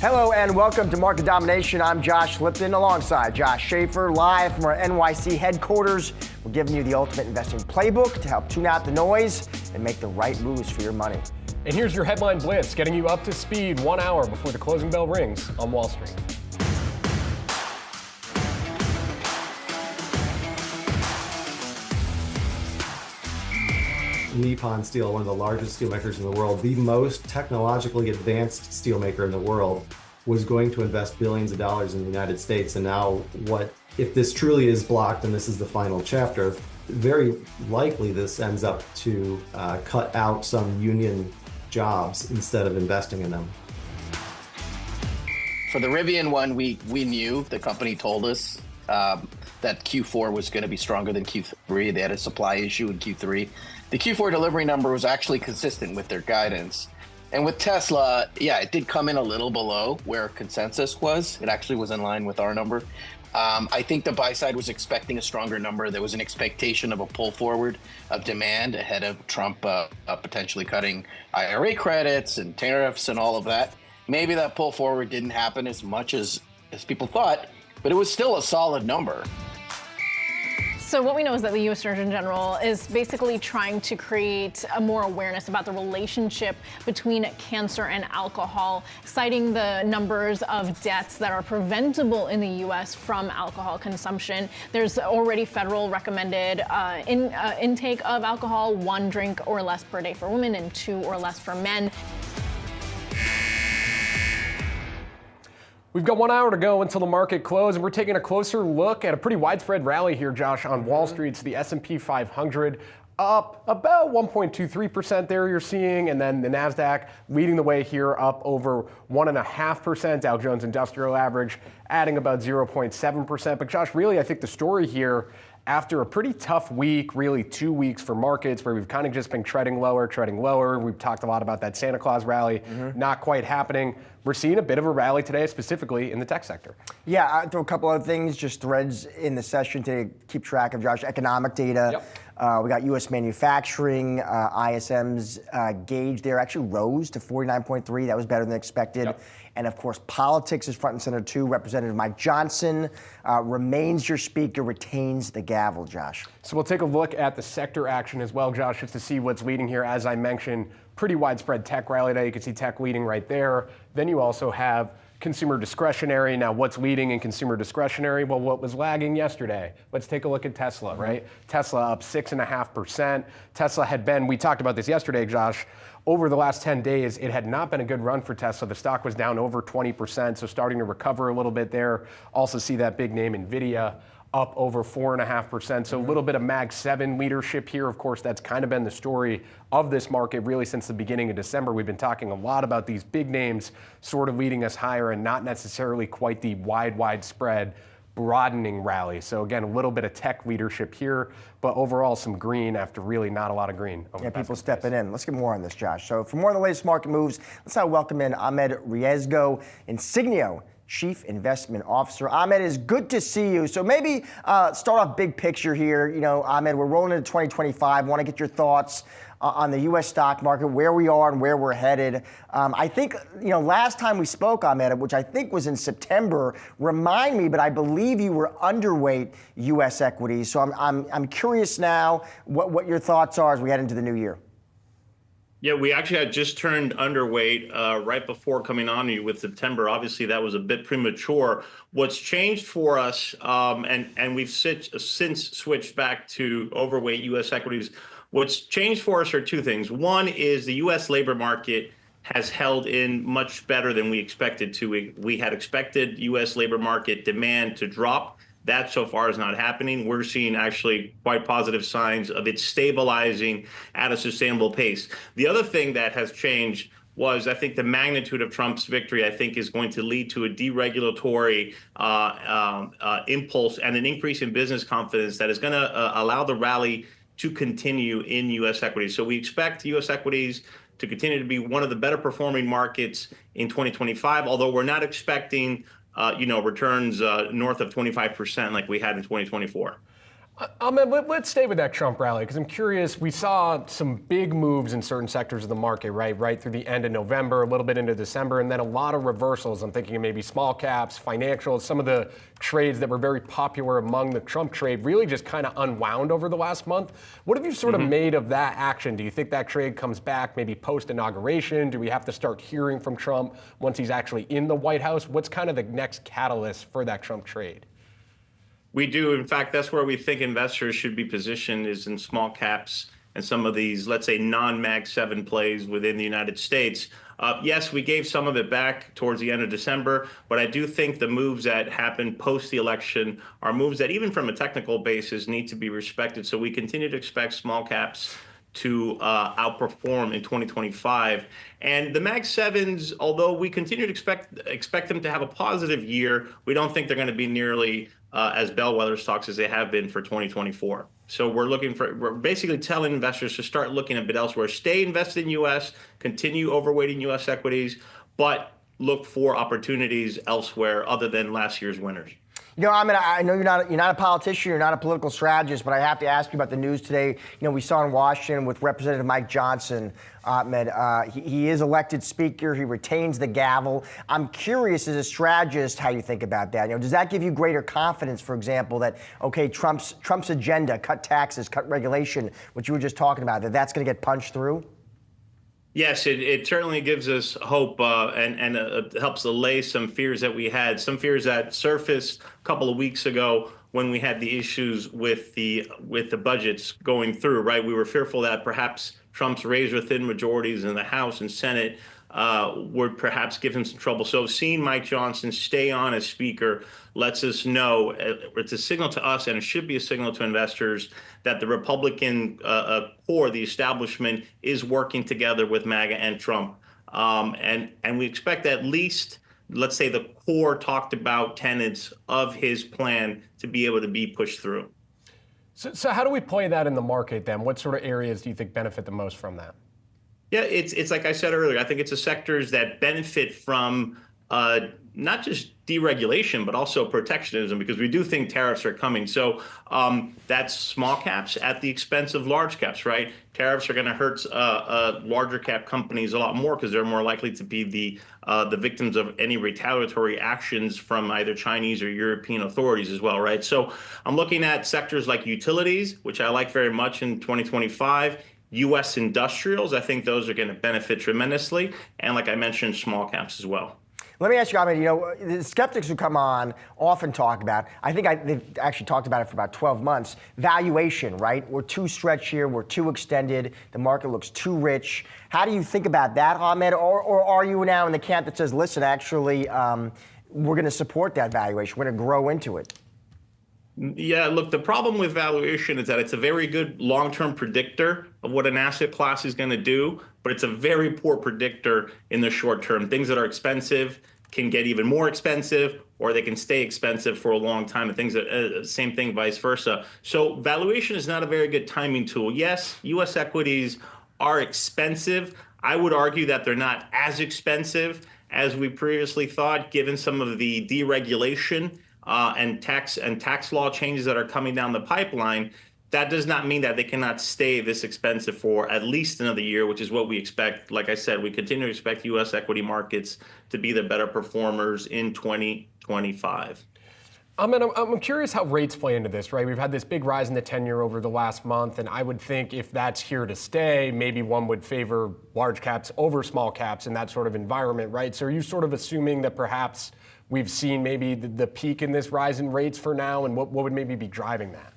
Hello and welcome to Market Domination. I'm Josh Lipton alongside Josh Schaefer, live from our NYC headquarters. We're giving you the ultimate investing playbook to help tune out the noise and make the right moves for your money. And here's your headline blitz, getting you up to speed 1 hour before the closing bell rings on Wall Street. Nippon Steel, one of the largest steel makers in the world, the most technologically advanced steel maker in the world, was going to invest billions of dollars in the United States. And now if this truly is blocked and this is the final chapter, very likely this ends up to cut out some union jobs instead of investing in them. For the Rivian one, we knew, the company told us that Q4 was going to be stronger than Q3. They had a supply issue in Q3. The Q4 delivery number was actually consistent with their guidance. And with Tesla, yeah, it did come in a little below where consensus was. It actually was in line with our number. I think the buy side was expecting a stronger number. There was an expectation of a pull forward of demand ahead of Trump potentially cutting IRA credits and tariffs and all of that. Maybe that pull forward didn't happen as much as people thought, but it was still a solid number. So what we know is that the U.S. Surgeon General is basically trying to create more awareness about the relationship between cancer and alcohol, citing the numbers of deaths that are preventable in the U.S. from alcohol consumption. There's already federal recommended intake of alcohol, 1 drink or less per day for women and 2 or less for men. We've got 1 hour to go until the market close, and we're taking a closer look at a pretty widespread rally here, Josh, on Wall Street. So the S&P 500 up about 1.23% there you're seeing, and then the Nasdaq leading the way here up over 1.5%. Dow Jones Industrial Average adding about 0.7%. But Josh, really, I think the story here, after a pretty tough week, really 2 weeks for markets where we've kind of just been treading lower. We've talked a lot about that Santa Claus rally, not quite happening. We're seeing a bit of a rally today, specifically in the tech sector. Yeah, I'll throw a couple other things, just threads in the session to keep track of, Josh. Economic data. Yep. We got U.S. manufacturing, ISM's gauge there actually rose to 49.3. That was better than expected. Yep. And of course, politics is front and center too. Representative Mike Johnson remains your speaker, retains the gavel, Josh. So we'll take a look at the sector action as well, Josh, just to see what's leading here. As I mentioned, pretty widespread tech rally today. You can see tech leading right there. Then you also have consumer discretionary. Now, what's leading in consumer discretionary? Well, what was lagging yesterday? Let's take a look at Tesla, right? Tesla up 6.5%. Tesla had been, we talked about this yesterday, Josh, over the last 10 days, it had not been a good run for Tesla. The stock was down over 20%, so starting to recover a little bit there. Also see that big name Nvidia up over 4.5%. So a little bit of Mag 7 leadership here. Of course, that's kind of been the story of this market really since the beginning of December. We've been talking a lot about these big names sort of leading us higher and not necessarily quite the widespread broadening rally. So again, a little bit of tech leadership here, but overall some green after really not a lot of green. Yeah, people stepping in. Let's get more on this, Josh. So for more on the latest market moves, let's now welcome in Ahmed Riesgo, Insignio Chief Investment Officer. Ahmed, it's good to see you. So maybe start off big picture here. You know, Ahmed, we're rolling into 2025. Want to get your thoughts on the U.S. stock market, where we are and where we're headed. I think, last time we spoke, Ahmed, which I think was in September, remind me, but I believe you were underweight U.S. equities. So I'm curious now what your thoughts are as we head into the new year. Yeah, we actually had just turned underweight right before coming on you with September. Obviously, that was a bit premature. What's changed for us, and we've since switched back to overweight U.S. equities. What's changed for us are two things. One is the U.S. labor market has held in much better than we expected to. We had expected U.S. labor market demand to drop. That so far is not happening. We're seeing actually quite positive signs of it stabilizing at a sustainable pace. The other thing that has changed was, I think, the magnitude of Trump's victory, I think, is going to lead to a deregulatory impulse and an increase in business confidence that is going to allow the rally to continue in U.S. equities. So we expect U.S. equities to continue to be one of the better performing markets in 2025, although we're not expecting returns north of 25% like we had in 2024. Ahmed, let's stay with that Trump rally, because I'm curious. We saw some big moves in certain sectors of the market, right through the end of November, a little bit into December, and then a lot of reversals. I'm thinking of maybe small caps, financials, some of the trades that were very popular among the Trump trade really just kind of unwound over the last month. What have you sort of made of that action? Do you think that trade comes back maybe post-inauguration? Do we have to start hearing from Trump once he's actually in the White House? What's kind of the next catalyst for that Trump trade? We do. In fact, that's where we think investors should be positioned, is in small caps and some of these, let's say, non-Mag 7 plays within the United States. Yes, we gave some of it back towards the end of December, but I do think the moves that happened post the election are moves that, even from a technical basis, need to be respected. So we continue to expect small caps to outperform in 2025. And the Mag 7s, although we continue to expect them to have a positive year, we don't think they're going to be nearly as bellwether stocks as they have been for 2024. So we're basically telling investors to start looking a bit elsewhere. Stay invested in U.S., continue overweighting U.S. equities, but look for opportunities elsewhere other than last year's winners. I know you're not a politician, you're not a political strategist, but I have to ask you about the news today. We saw in Washington with Representative Mike Johnson, Ahmed. He is elected speaker. He retains the gavel. I'm curious, as a strategist, how you think about that. Does that give you greater confidence, for example, that Trump's agenda, cut taxes, cut regulation, which you were just talking about, that's going to get punched through? Yes, it certainly gives us hope and helps allay some fears that we had, some fears that surfaced a couple of weeks ago when we had the issues with the budgets going through, right? We were fearful that perhaps Trump's razor-thin majorities in the House and Senate would perhaps give him some trouble. So seeing Mike Johnson stay on as Speaker lets us know, it's a signal to us, and it should be a signal to investors, that the Republican core, the establishment, is working together with MAGA and Trump. And we expect at least, let's say, the core talked about tenets of his plan to be able to be pushed through. So how do we play that in the market then? What sort of areas do you think benefit the most from that? Yeah, it's like I said earlier, I think it's the sectors that benefit from not just deregulation, but also protectionism, because we do think tariffs are coming. So that's small caps at the expense of large caps, right? Tariffs are going to hurt larger cap companies a lot more because they're more likely to be the victims of any retaliatory actions from either Chinese or European authorities as well, right? So I'm looking at sectors like utilities, which I like very much in 2025. U.S. industrials, I think those are going to benefit tremendously. And like I mentioned, small caps as well. Let me ask you, Ahmed, the skeptics who come on often talk about, they've actually talked about it for about 12 months, valuation, right? We're too stretched here, we're too extended, the market looks too rich. How do you think about that, Ahmed? Or are you now in the camp that says, listen, actually, we're going to support that valuation, we're going to grow into it? Yeah, look, the problem with valuation is that it's a very good long-term predictor of what an asset class is going to do, but it's a very poor predictor in the short term. Things that are expensive can get even more expensive, or they can stay expensive for a long time, and things that same thing, vice versa. So valuation is not a very good timing tool. Yes, U.S. equities are expensive. I would argue that they're not as expensive as we previously thought, given some of the deregulation and tax law changes that are coming down the pipeline. That does not mean that they cannot stay this expensive for at least another year, which is what we expect. Like I said, we continue to expect U.S. equity markets to be the better performers in 2025. I'm curious how rates play into this, right? We've had this big rise in the 10-year over the last month, and I would think if that's here to stay, maybe one would favor large caps over small caps in that sort of environment, right? So are you sort of assuming that perhaps we've seen maybe the peak in this rise in rates for now, and what would maybe be driving that?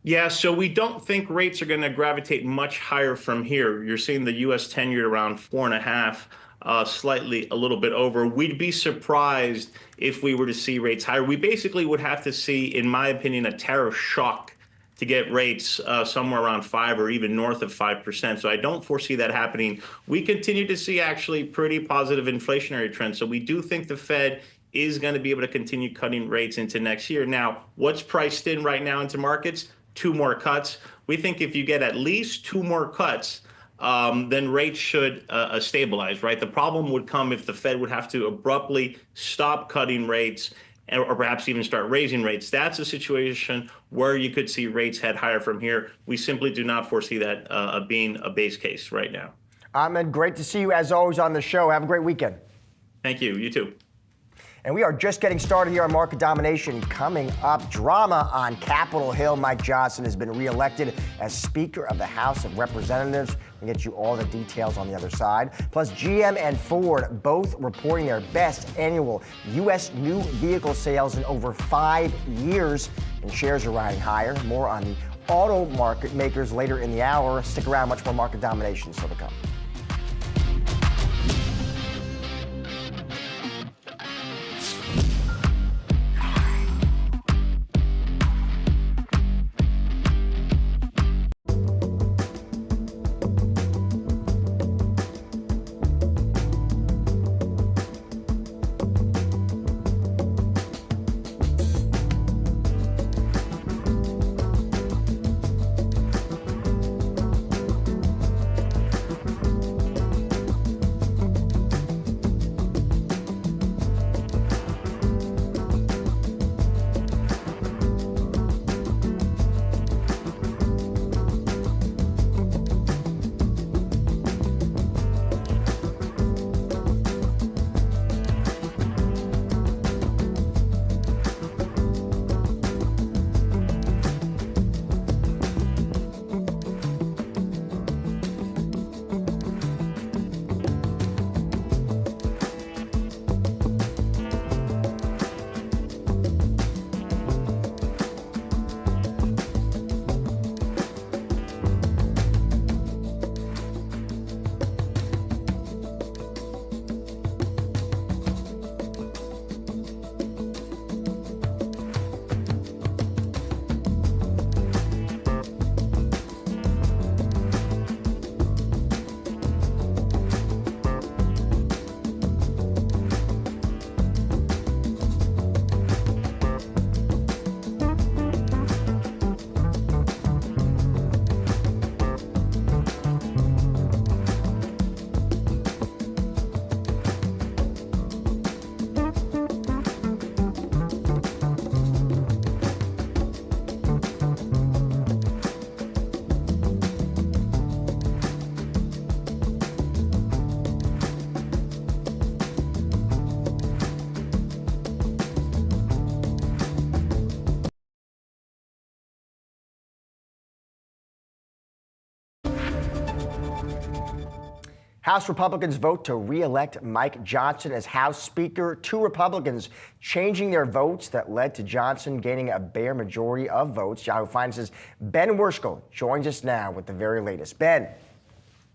Yeah, so we don't think rates are going to gravitate much higher from here. You're seeing the U.S. 10-year around 4.5, slightly a little bit over. We'd be surprised if we were to see rates higher. We basically would have to see, in my opinion, a tariff shock to get rates somewhere around 5 or even north of 5%. So I don't foresee that happening. We continue to see actually pretty positive inflationary trends. So we do think the Fed is going to be able to continue cutting rates into next year. Now, what's priced in right now into markets? 2 more cuts. We think if you get at least 2 more cuts, then rates should stabilize, right? The problem would come if the Fed would have to abruptly stop cutting rates or perhaps even start raising rates. That's a situation where you could see rates head higher from here. We simply do not foresee that being a base case right now. Ahmed, great to see you as always on the show. Have a great weekend. Thank you. You too. And we are just getting started here on Market Domination. Coming up, drama on Capitol Hill. Mike Johnson has been reelected as Speaker of the House of Representatives. We'll get you all the details on the other side. Plus, GM and Ford both reporting their best annual U.S. new vehicle sales in over 5 years. And shares are riding higher. More on the auto market makers later in the hour. Stick around, much more Market Domination still to come. House Republicans vote to re-elect Mike Johnson as House Speaker. 2 Republicans changing their votes that led to Johnson gaining a bare majority of votes. Yahoo Finance's Ben Werschel joins us now with the very latest. Ben.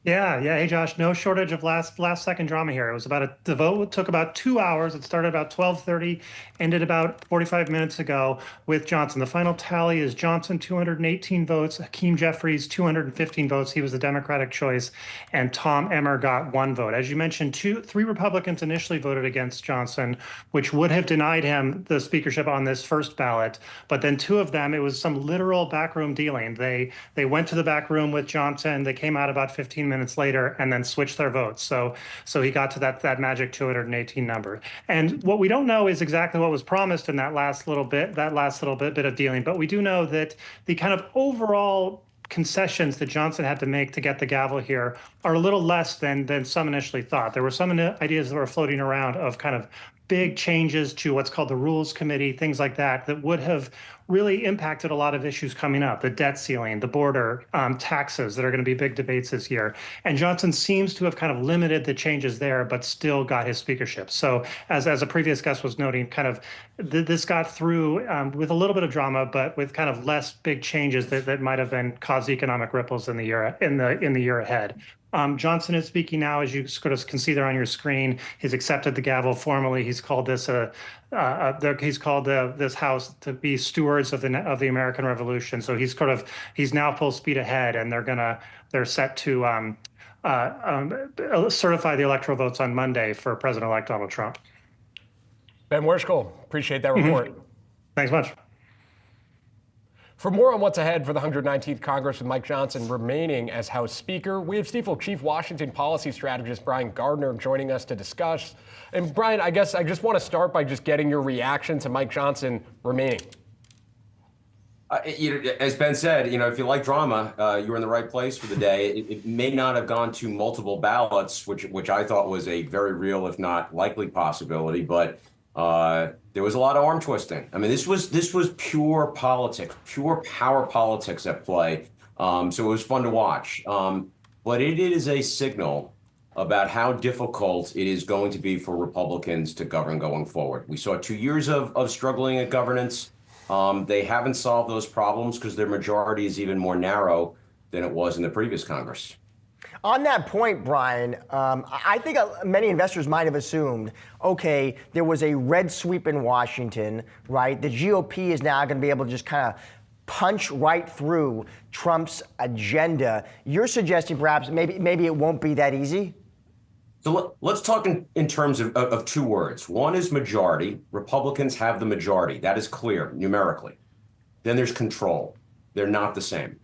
Yeah. Hey, Josh. No shortage of last second drama here. It was the vote took about 2 hours. It started about 12:30, ended about 45 minutes ago with Johnson. The final tally is Johnson 218 votes, Hakeem Jeffries 215 votes. He was the Democratic choice, and Tom Emmer got 1 vote. As you mentioned, 3 Republicans initially voted against Johnson, which would have denied him the speakership on this first ballot. But then 2 of them, it was some literal backroom dealing. They went to the back room with Johnson. They came out about 15 minutes later and then switched their votes. So he got to that magic 218 number. And what we don't know is exactly what was promised in that last little bit of dealing. But we do know that the kind of overall concessions that Johnson had to make to get the gavel here are a little less than some initially thought. There were some ideas that were floating around of kind of big changes to what's called the Rules Committee, things like that would have really impacted a lot of issues coming up, the debt ceiling, the border, taxes that are going to be big debates this year. And Johnson seems to have kind of limited the changes there, but still got his speakership. So as a previous guest was noting, kind of this got through with a little bit of drama, but with kind of less big changes that might have been caused economic ripples in the year ahead. Johnson is speaking now, as you sort of can see there on your screen. He's accepted the gavel formally. He's called this this House to be stewards of the American Revolution. So he's now full speed ahead, and they're set to certify the electoral votes on Monday for President-elect Donald Trump. Ben Werschel, appreciate that report. Thanks much. For more on what's ahead for the 119th Congress with Mike Johnson remaining as House Speaker, we have Stifel Chief Washington Policy Strategist Brian Gardner joining us to discuss. And Brian, I guess I just want to start by just getting your reaction to Mike Johnson remaining. As Ben said, if you like drama, you're in the right place for the day. It may not have gone to multiple ballots, which I thought was a very real, if not likely possibility, but there was a lot of arm twisting. I mean, this was pure politics, pure power politics at play. So it was fun to watch. But it is a signal about how difficult it is going to be for Republicans to govern going forward. We saw 2 years of struggling at governance. They haven't solved those problems because their majority is even more narrow than it was in the previous Congress. On that point, Brian, I think many investors might have assumed, okay, there was a red sweep in Washington, right? The GOP is now going to be able to just kind of punch right through Trump's agenda. You're suggesting perhaps maybe it won't be that easy? So let's talk in terms of two words. One is majority. Republicans have the majority. That is clear numerically. Then there's control. They're not the same.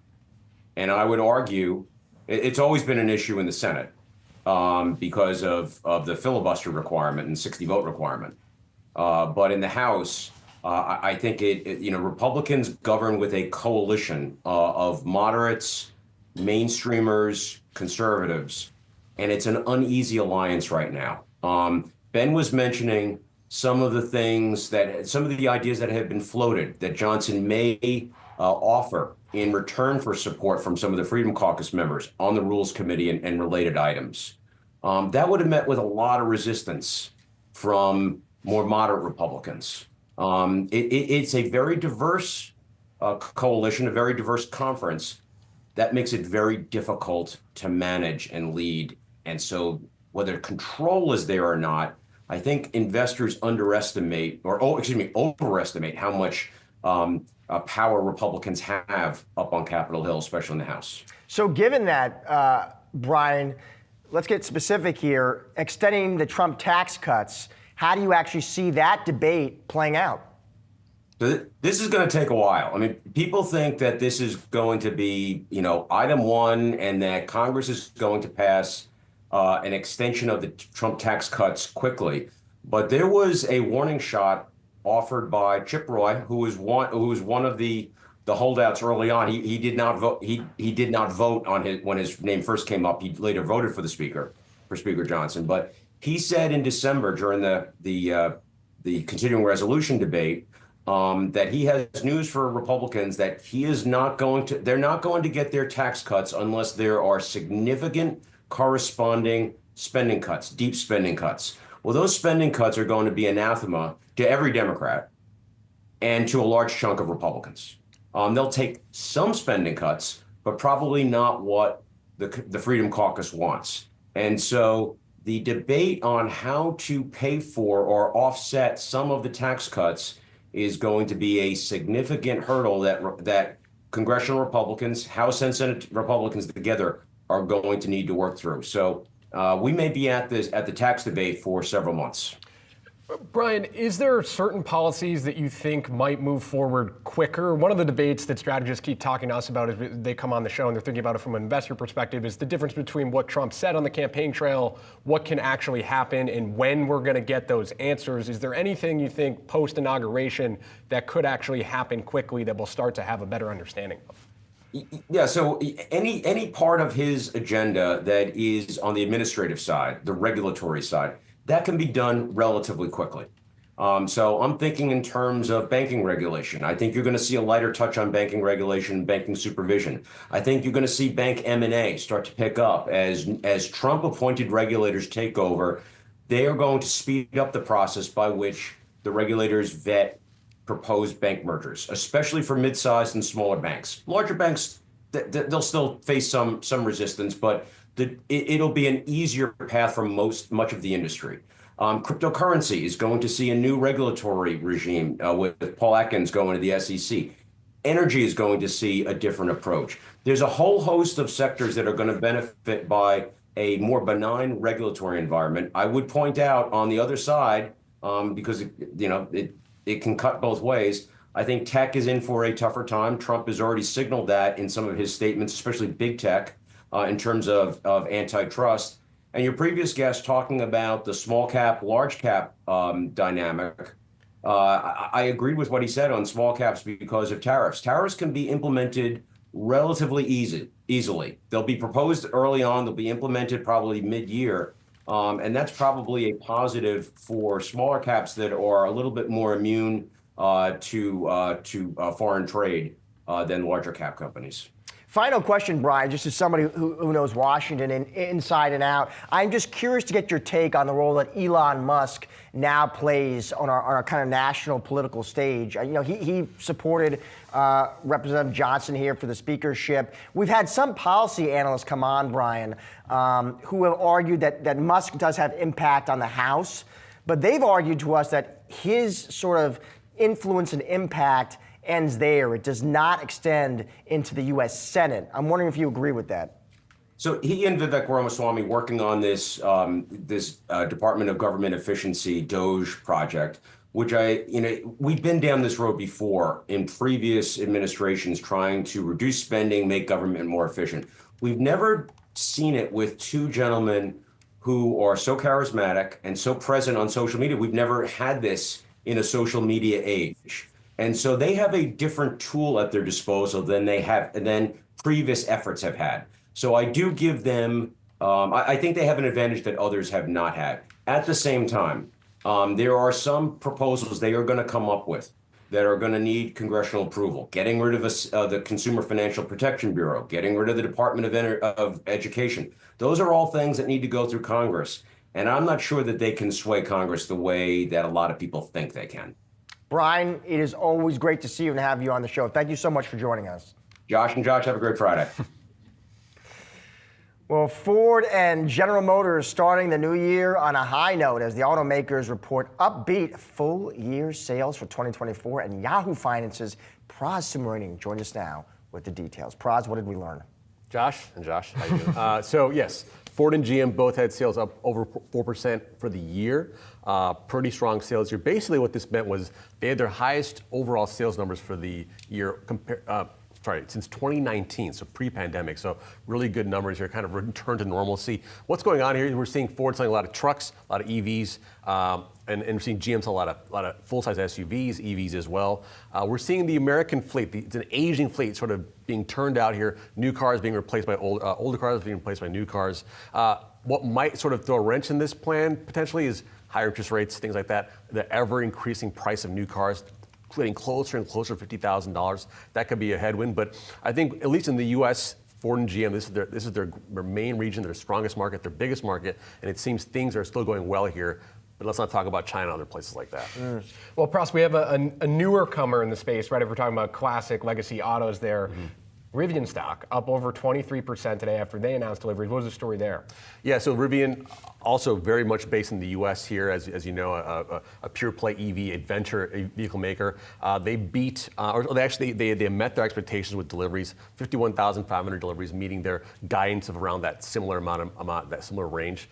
And I would argue it's always been an issue in the Senate because of the filibuster requirement and 60 vote requirement. But in the House, I think Republicans govern with a coalition of moderates, mainstreamers, conservatives, and it's an uneasy alliance right now. Ben was mentioning some of the ideas that have been floated that Johnson may offer in return for support from some of the Freedom Caucus members on the Rules Committee and related items. That would have met with a lot of resistance from more moderate Republicans. It's a very diverse coalition, a very diverse conference that makes it very difficult to manage and lead. And so whether control is there or not, I think investors overestimate how much power Republicans have up on Capitol Hill, especially in the House. So given that, Brian, let's get specific here. Extending the Trump tax cuts, how do you actually see that debate playing out? So this is going to take a while. I mean, people think that this is going to be, item one and that Congress is going to pass an extension of the Trump tax cuts quickly. But there was a warning shot offered by Chip Roy, who was one of the holdouts early on. He did not vote. He did not vote on when his name first came up. He later voted for Speaker Johnson. But he said in December during the continuing resolution debate that he has news for Republicans that they're not going to get their tax cuts unless there are significant corresponding spending cuts, deep spending cuts. Well, those spending cuts are going to be anathema to every Democrat and to a large chunk of Republicans. They'll take some spending cuts, but probably not what the Freedom Caucus wants. And so the debate on how to pay for or offset some of the tax cuts is going to be a significant hurdle that congressional Republicans, House and Senate Republicans together are going to need to work through. So we may be at the tax debate for several months. Brian, is there certain policies that you think might move forward quicker? One of the debates that strategists keep talking to us about as they come on the show and they're thinking about it from an investor perspective is the difference between what Trump said on the campaign trail, what can actually happen, and when we're going to get those answers. Is there anything you think post-inauguration that could actually happen quickly that we'll start to have a better understanding of? Yeah, so any part of his agenda that is on the administrative side, the regulatory side, that can be done relatively quickly. So I'm thinking in terms of banking regulation. I think you're going to see a lighter touch on banking regulation and banking supervision. I think you're going to see bank M&A start to pick up as Trump-appointed regulators take over. They are going to speed up the process by which the regulators vet proposed bank mergers, especially for mid-sized and smaller banks. Larger banks, they'll still face some resistance, but it'll be an easier path for much of the industry. Cryptocurrency is going to see a new regulatory regime with Paul Atkins going to the SEC. Energy is going to see a different approach. There's a whole host of sectors that are going to benefit by a more benign regulatory environment. I would point out on the other side, because it can cut both ways. I think tech is in for a tougher time. Trump has already signaled that in some of his statements, especially big tech, in terms of antitrust. And your previous guest talking about the small cap, large cap dynamic. I agreed with what he said on small caps because of tariffs. Tariffs can be implemented relatively easily. They'll be proposed early on. They'll be implemented probably mid-year. And that's probably a positive for smaller caps that are a little bit more immune to foreign trade than larger cap companies. Final question, Brian, just as somebody who knows Washington inside and out. I'm just curious to get your take on the role that Elon Musk now plays on our kind of national political stage. You know, he supported Representative Johnson here for the speakership. We've had some policy analysts come on, Brian, who have argued that Musk does have impact on the House, but they've argued to us that his sort of influence and impact ends there. It does not extend into the U.S. Senate. I'm wondering if you agree with that. So he and Vivek Ramaswamy working on this Department of Government Efficiency DOGE project, which we've been down this road before in previous administrations trying to reduce spending, make government more efficient. We've never seen it with two gentlemen who are so charismatic and so present on social media. We've never had this in a social media age. And so they have a different tool at their disposal than previous efforts have had. So I do give them, I think they have an advantage that others have not had. At the same time, there are some proposals they are going to come up with that are going to need congressional approval. Getting rid of the Consumer Financial Protection Bureau, getting rid of the Department of Education. Those are all things that need to go through Congress. And I'm not sure that they can sway Congress the way that a lot of people think they can. Brian, it is always great to see you and have you on the show. Thank you so much for joining us. Josh and Josh, have a great Friday. Well, Ford and General Motors starting the new year on a high note as the automakers report upbeat full-year sales for 2024. And Yahoo Finance's Praz Subramanian joins us now with the details. Praz, what did we learn? Josh, how you doing? So yes, Ford and GM both had sales up over 4% for the year. Pretty strong sales year. Basically what this meant was they had their highest overall sales numbers for the year since 2019, so pre-pandemic. So really good numbers here, kind of return to normalcy. What's going on here? We're seeing Ford selling a lot of trucks, a lot of EVs, and we're seeing GM sell a lot of full-size SUVs, EVs as well. We're seeing the American fleet, it's an aging fleet sort of being turned out here, new cars being replaced by older cars being replaced by new cars. What might sort of throw a wrench in this plan potentially is higher interest rates, things like that, the ever-increasing price of new cars, getting closer and closer to $50,000. That could be a headwind, but I think at least in the U.S., Ford and GM, this is their main region, their strongest market, their biggest market, and it seems things are still going well here. But let's not talk about China and other places like that. Well, Pross, we have a newer comer in the space, right? If we're talking about classic legacy autos there. Rivian stock up over 23% today after they announced deliveries. What was the story there? Yeah, so Rivian also very much based in the U.S. here, as you know, a pure play EV adventure vehicle maker. They beat, they met their expectations with deliveries, 51,500 deliveries, meeting their guidance of around that similar that similar range.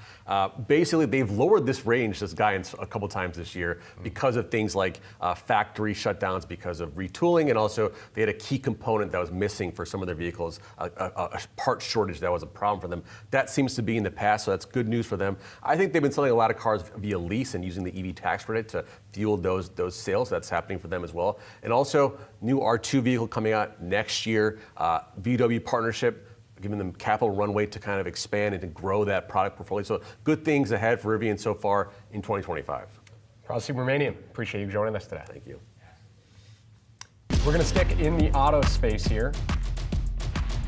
Basically, they've lowered this guidance a couple times this year because of things like factory shutdowns, because of retooling, and also they had a key component that was missing for some of their vehicles, a part shortage that was a problem for them. That seems to be in the past, so that's good news for them. I think they've been selling a lot of cars via lease and using the EV tax credit to fuel those sales. That's happening for them as well. And also, new R2 vehicle coming out next year, VW partnership, giving them capital runway to kind of expand and to grow that product portfolio. So good things ahead for Rivian so far in 2025. Praz Subramanian, appreciate you joining us today. Thank you. We're going to stick in the auto space here.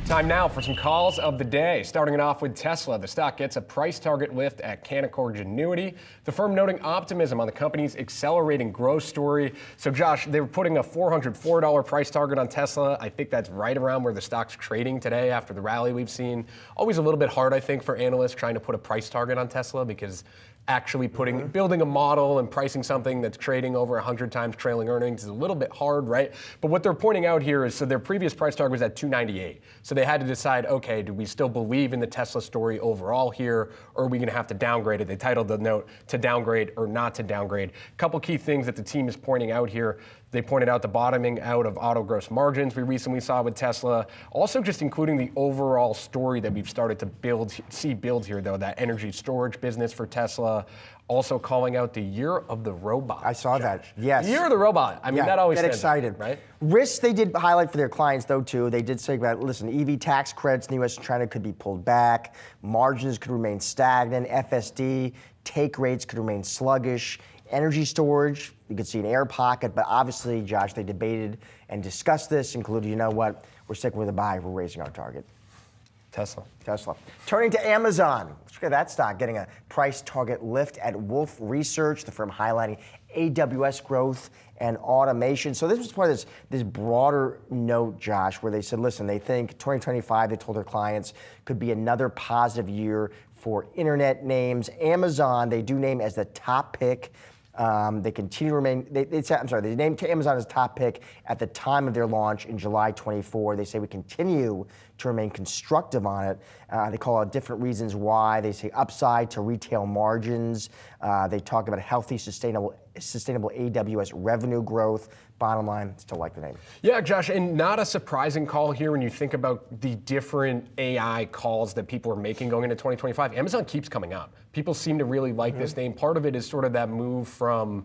Time now for some calls of the day. Starting it off with Tesla, the stock gets a price target lift at Canaccord Genuity. The firm noting optimism on the company's accelerating growth story. So Josh, they were putting a $404 price target on Tesla. I think that's right around where the stock's trading today after the rally we've seen. Always a little bit hard, I think, for analysts trying to put a price target on Tesla because actually building a model and pricing something that's trading over 100 times trailing earnings is a little bit hard, right? But what they're pointing out here is, so their previous price target was at $298. So they had to decide, okay, do we still believe in the Tesla story overall here, or are we gonna have to downgrade it? They titled the note to downgrade or not to downgrade. A couple key things that the team is pointing out here. They pointed out the bottoming out of auto gross margins we recently saw with Tesla. Also just including the overall story that we've started to build here, though, that energy storage business for Tesla. Also calling out the year of the robot. I saw that, yes. The year of the robot. I mean, that always get stands out, excited. right? Risks they did highlight for their clients, though, too. They did say about, listen, EV tax credits in the U.S. and China could be pulled back. Margins could remain stagnant. FSD take rates could remain sluggish. Energy storage, you could see an air pocket, but obviously, Josh, they debated and discussed this, including, you know what, we're sticking with a buy, we're raising our target. Tesla. Turning to Amazon. Let's look at that stock getting a price target lift at Wolfe Research, the firm highlighting AWS growth and automation. So this was part of this broader note, Josh, where they said, listen, they think 2025, they told their clients, could be another positive year for internet names. Amazon, they do name as the top pick. They continue to remain, they named Amazon as top pick at the time of their launch in July 24. They say we continue to remain constructive on it. They call out different reasons why. They say upside to retail margins. They talk about healthy, sustainable AWS revenue growth. Bottom line, still like the name. Yeah, Josh, and not a surprising call here when you think about the different AI calls that people are making going into 2025. Amazon keeps coming up. People seem to really like this name. Part of it is sort of that move from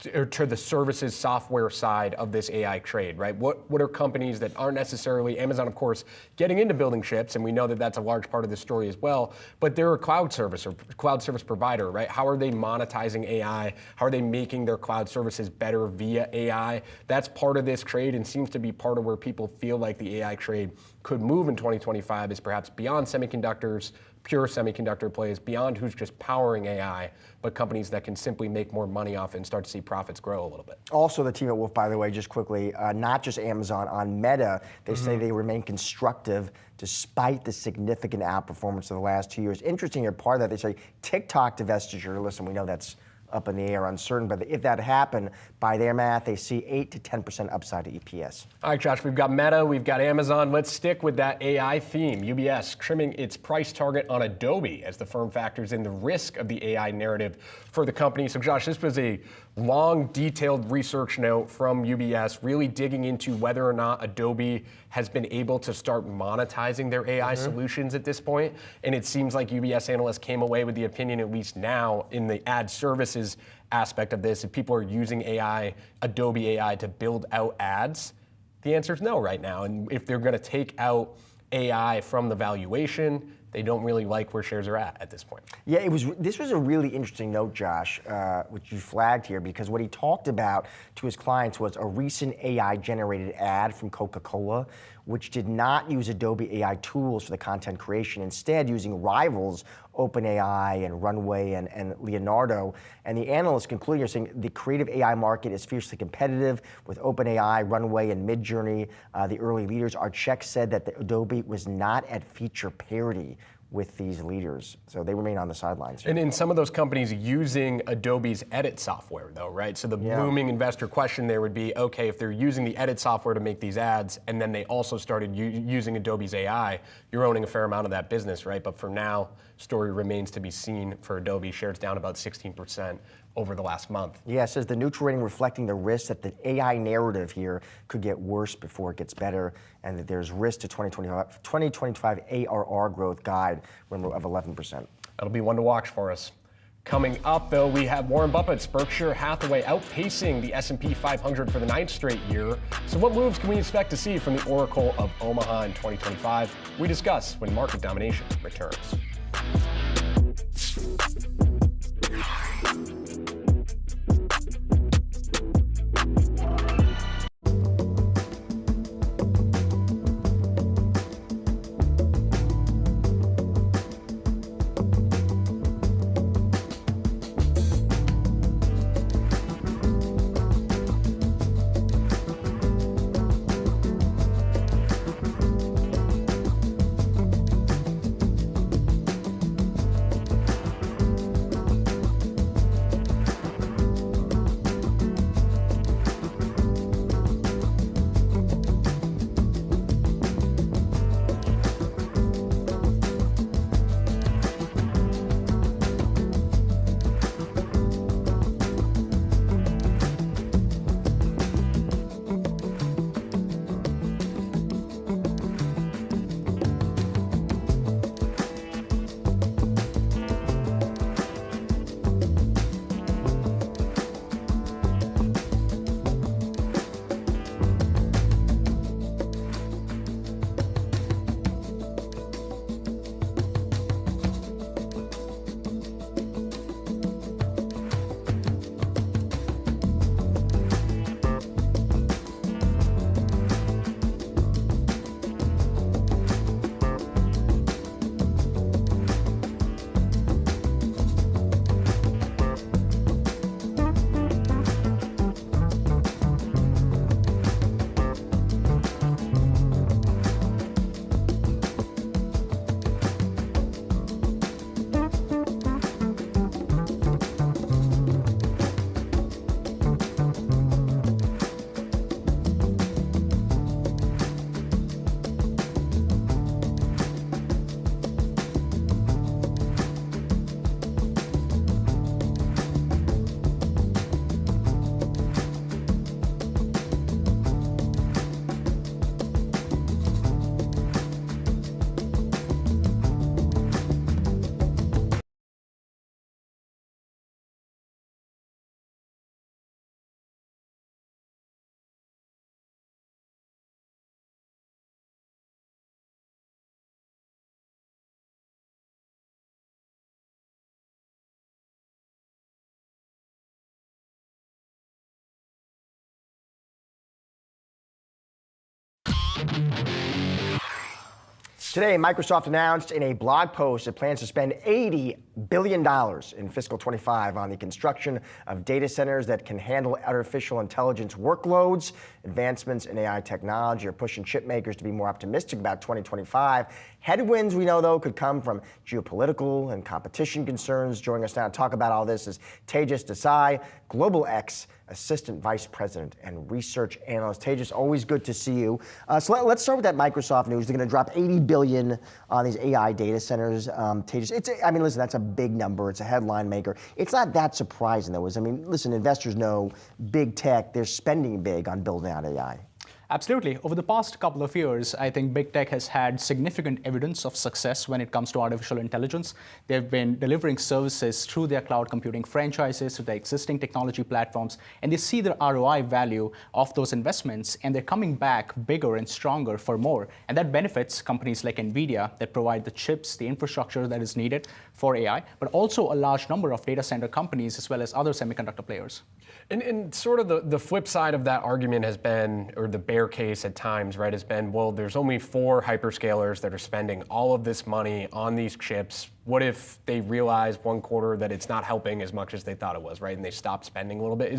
to the services software side of this AI trade, right? What are companies that aren't necessarily, Amazon, of course, getting into building chips, and we know that that's a large part of this story as well, but they're a cloud service or cloud service provider, right? How are they monetizing AI? How are they making their cloud services better via AI? That's part of this trade and seems to be part of where people feel like the AI trade could move in 2025 is perhaps beyond semiconductors, pure semiconductor plays, beyond who's just powering AI, but companies that can simply make more money off it and start to see profits grow a little bit. Also, the team at Wolfe, by the way, just quickly, not just Amazon, on Meta, they say they remain constructive despite the significant outperformance of the last 2 years. Interesting, here, part of that, they say TikTok divestiture, listen, we know that's up in the air, uncertain, but if that happened, by their math, they see 8 to 10% upside to EPS. All right, Josh, we've got Meta, we've got Amazon. Let's stick with that AI theme. UBS trimming its price target on Adobe as the firm factors in the risk of the AI narrative for the company. So, Josh, this was a long, detailed research note from UBS, really digging into whether or not Adobe has been able to start monetizing their AI solutions at this point. And it seems like UBS analysts came away with the opinion, at least now, in the ad services aspect of this, if people are using AI, Adobe AI, to build out ads, the answer is no right now. And if they're going to take out AI from the valuation, they don't really like where shares are at this point. Yeah, this was a really interesting note, Josh, which you flagged here, because what he talked about to his clients was a recent AI-generated ad from Coca-Cola, which did not use Adobe AI tools for the content creation, instead using rivals OpenAI and Runway and Leonardo. And the analysts concluding here saying the creative AI market is fiercely competitive with OpenAI, Runway, and Midjourney, the early leaders. Our check said that Adobe was not at feature parity with these leaders. So they remain on the sidelines here. And in some of those companies using Adobe's edit software though, right? So the booming investor question there would be, okay, if they're using the edit software to make these ads, and then they also started using Adobe's AI, you're owning a fair amount of that business, right? But for now, story remains to be seen for Adobe. Shares down about 16% over the last month. Yeah, it says the neutral rating reflecting the risk that the AI narrative here could get worse before it gets better, and that there's risk to 2025 ARR growth guide of 11%. That'll be one to watch for us. Coming up, though, we have Warren Buffett's Berkshire Hathaway outpacing the S&P 500 for the 9th straight year. So what moves can we expect to see from the Oracle of Omaha in 2025? We discuss when Market Domination returns. Today, Microsoft announced in a blog post it plans to spend $80 billion in fiscal 25 on the construction of data centers that can handle artificial intelligence workloads. Advancements in AI technology are pushing chip makers to be more optimistic about 2025. Headwinds, we know, though, could come from geopolitical and competition concerns. Joining us now to talk about all this is Tejas Desai, Global X Assistant Vice President and Research Analyst. Tejas, always good to see you. So let's start with that Microsoft news. They're going to drop $80 billion on these AI data centers. Tejas, listen, that's a big number. It's a headline maker. It's not that surprising, though. Listen, investors know big tech, they're spending big on building out AI. Absolutely. Over the past couple of years, I think big tech has had significant evidence of success when it comes to artificial intelligence. They've been delivering services through their cloud computing franchises, through their existing technology platforms, and they see the ROI value of those investments, and they're coming back bigger and stronger for more. And that benefits companies like Nvidia that provide the chips, the infrastructure that is needed for AI, but also a large number of data center companies as well as other semiconductor players. And sort of the flip side of that argument has been, or the bear case at times, right, has been, well, there's only 4 hyperscalers that are spending all of this money on these chips. What if they realize one quarter that it's not helping as much as they thought it was, right, and they stop spending a little bit?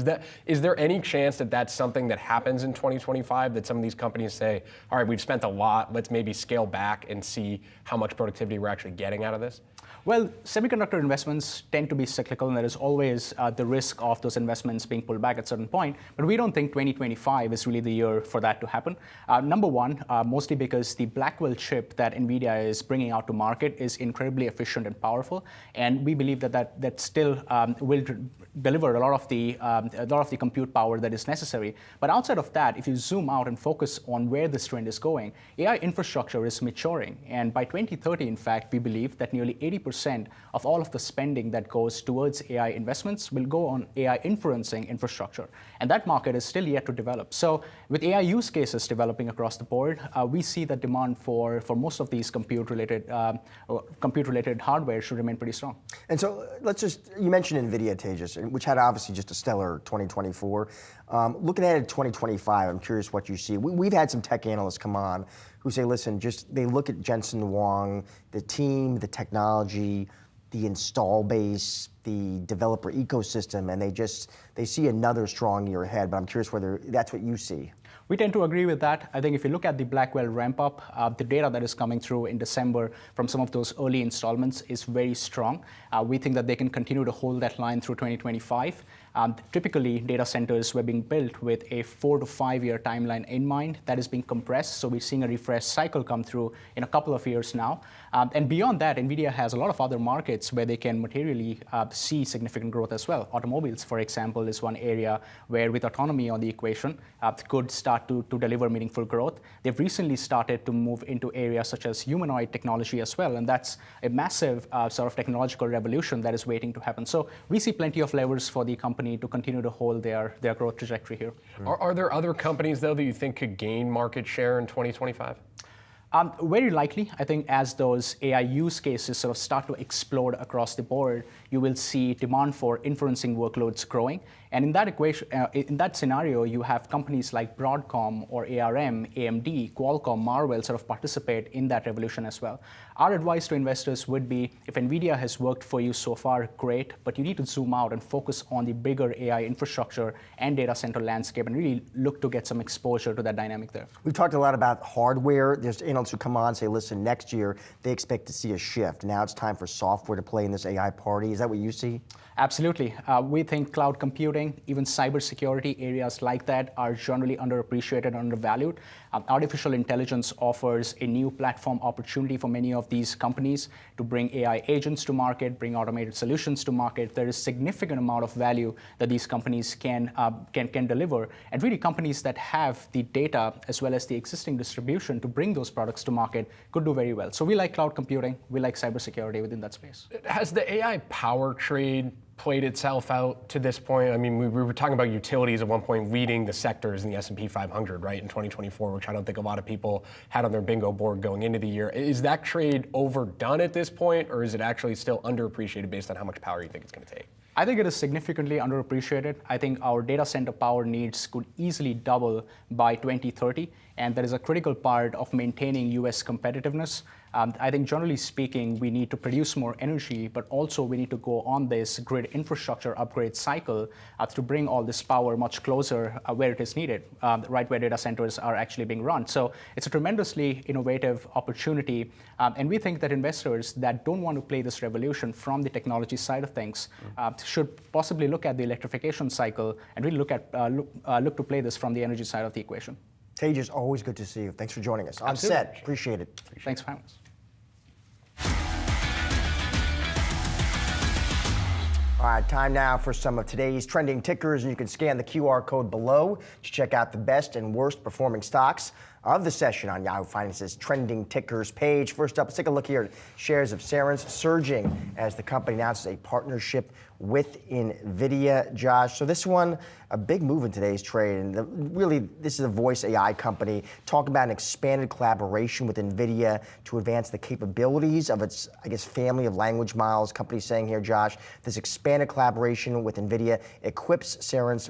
Is there any chance that that's something that happens in 2025, that some of these companies say, all right, we've spent a lot, let's maybe scale back and see how much productivity we're actually getting out of this? Well, semiconductor investments tend to be cyclical, and there is always the risk of those investments being pulled back at a certain point. But we don't think 2025 is really the year for that to happen. Number one, mostly because the Blackwell chip that NVIDIA is bringing out to market is incredibly efficient and powerful, and we believe that still will deliver a lot of the compute power that is necessary. But outside of that, if you zoom out and focus on where this trend is going, AI infrastructure is maturing, and by 2030, in fact, we believe that nearly 80% of all of the spending that goes towards AI investments will go on AI inferencing infrastructure. And that market is still yet to develop. So with AI use cases developing across the board, we see that demand for most of these compute-related hardware should remain pretty strong. And so you mentioned Nvidia, Tejas, which had obviously just a stellar 2024. Looking ahead at 2025, I'm curious what you see. We've had some tech analysts come on who say, listen, they look at Jensen Huang, the team, the technology, the install base, the developer ecosystem, and they see another strong year ahead. But I'm curious whether that's what you see. We tend to agree with that. I think if you look at the Blackwell ramp-up, the data that is coming through in December from some of those early installments is very strong. We think that they can continue to hold that line through 2025. Typically, data centers were being built with a 4 to 5 year timeline in mind. That is being compressed, so we're seeing a refresh cycle come through in a couple of years now. And beyond that, NVIDIA has a lot of other markets where they can materially see significant growth as well. Automobiles, for example, is one area where, with autonomy on the equation, could start to deliver meaningful growth. They've recently started to move into areas such as humanoid technology as well, and that's a massive sort of technological revolution that is waiting to happen. So we see plenty of levers for the company to continue to hold their growth trajectory here. Are there other companies, though, that you think could gain market share in 2025? Very likely. I think as those AI use cases sort of start to explode across the board, you will see demand for inferencing workloads growing. And in that equation, in that scenario, you have companies like Broadcom or ARM, AMD, Qualcomm, Marvell sort of participate in that revolution as well. Our advice to investors would be, if NVIDIA has worked for you so far, great, but you need to zoom out and focus on the bigger AI infrastructure and data center landscape and really look to get some exposure to that dynamic there. We've talked a lot about hardware. There's analysts who come on and say, listen, next year they expect to see a shift. Now it's time for software to play in this AI party. Is that what you see? Absolutely. We think cloud computing, even cybersecurity, areas like that are generally underappreciated and undervalued. Artificial intelligence offers a new platform opportunity for many of these companies to bring AI agents to market, bring automated solutions to market. There is significant amount of value that these companies can deliver. And really, companies that have the data as well as the existing distribution to bring those products to market could do very well. So we like cloud computing. We like cybersecurity within that space. Has the AI power trade played itself out to this point? I mean, we were talking about utilities at one point leading the sectors in the S&P 500, right, in 2024, which I don't think a lot of people had on their bingo board going into the year. Is that trade overdone at this point, or is it actually still underappreciated based on how much power you think it's going to take? I think it is significantly underappreciated. I think our data center power needs could easily double by 2030, and that is a critical part of maintaining US competitiveness. I think generally speaking, we need to produce more energy, but also we need to go on this grid infrastructure upgrade cycle to bring all this power much closer where it is needed, right where data centers are actually being run. So it's a tremendously innovative opportunity. And we think that investors that don't want to play this revolution from the technology side of things should possibly look at the electrification cycle and really look to play this from the energy side of the equation. Tejas, always good to see you. Thanks for joining us. On set, appreciate it. Thanks for having us. All right, time now for some of today's trending tickers, and you can scan the QR code below to check out the best and worst performing stocks of the session on Yahoo Finance's trending tickers page. First up, let's take a look here at shares of Cerence surging as the company announces a partnership with Nvidia. Josh, so this one, a big move in today's trade, and really this is a voice AI company talking about an expanded collaboration with Nvidia to advance the capabilities of its, I guess, family of language models. Company's saying here, Josh, this expanded collaboration with Nvidia equips Cerence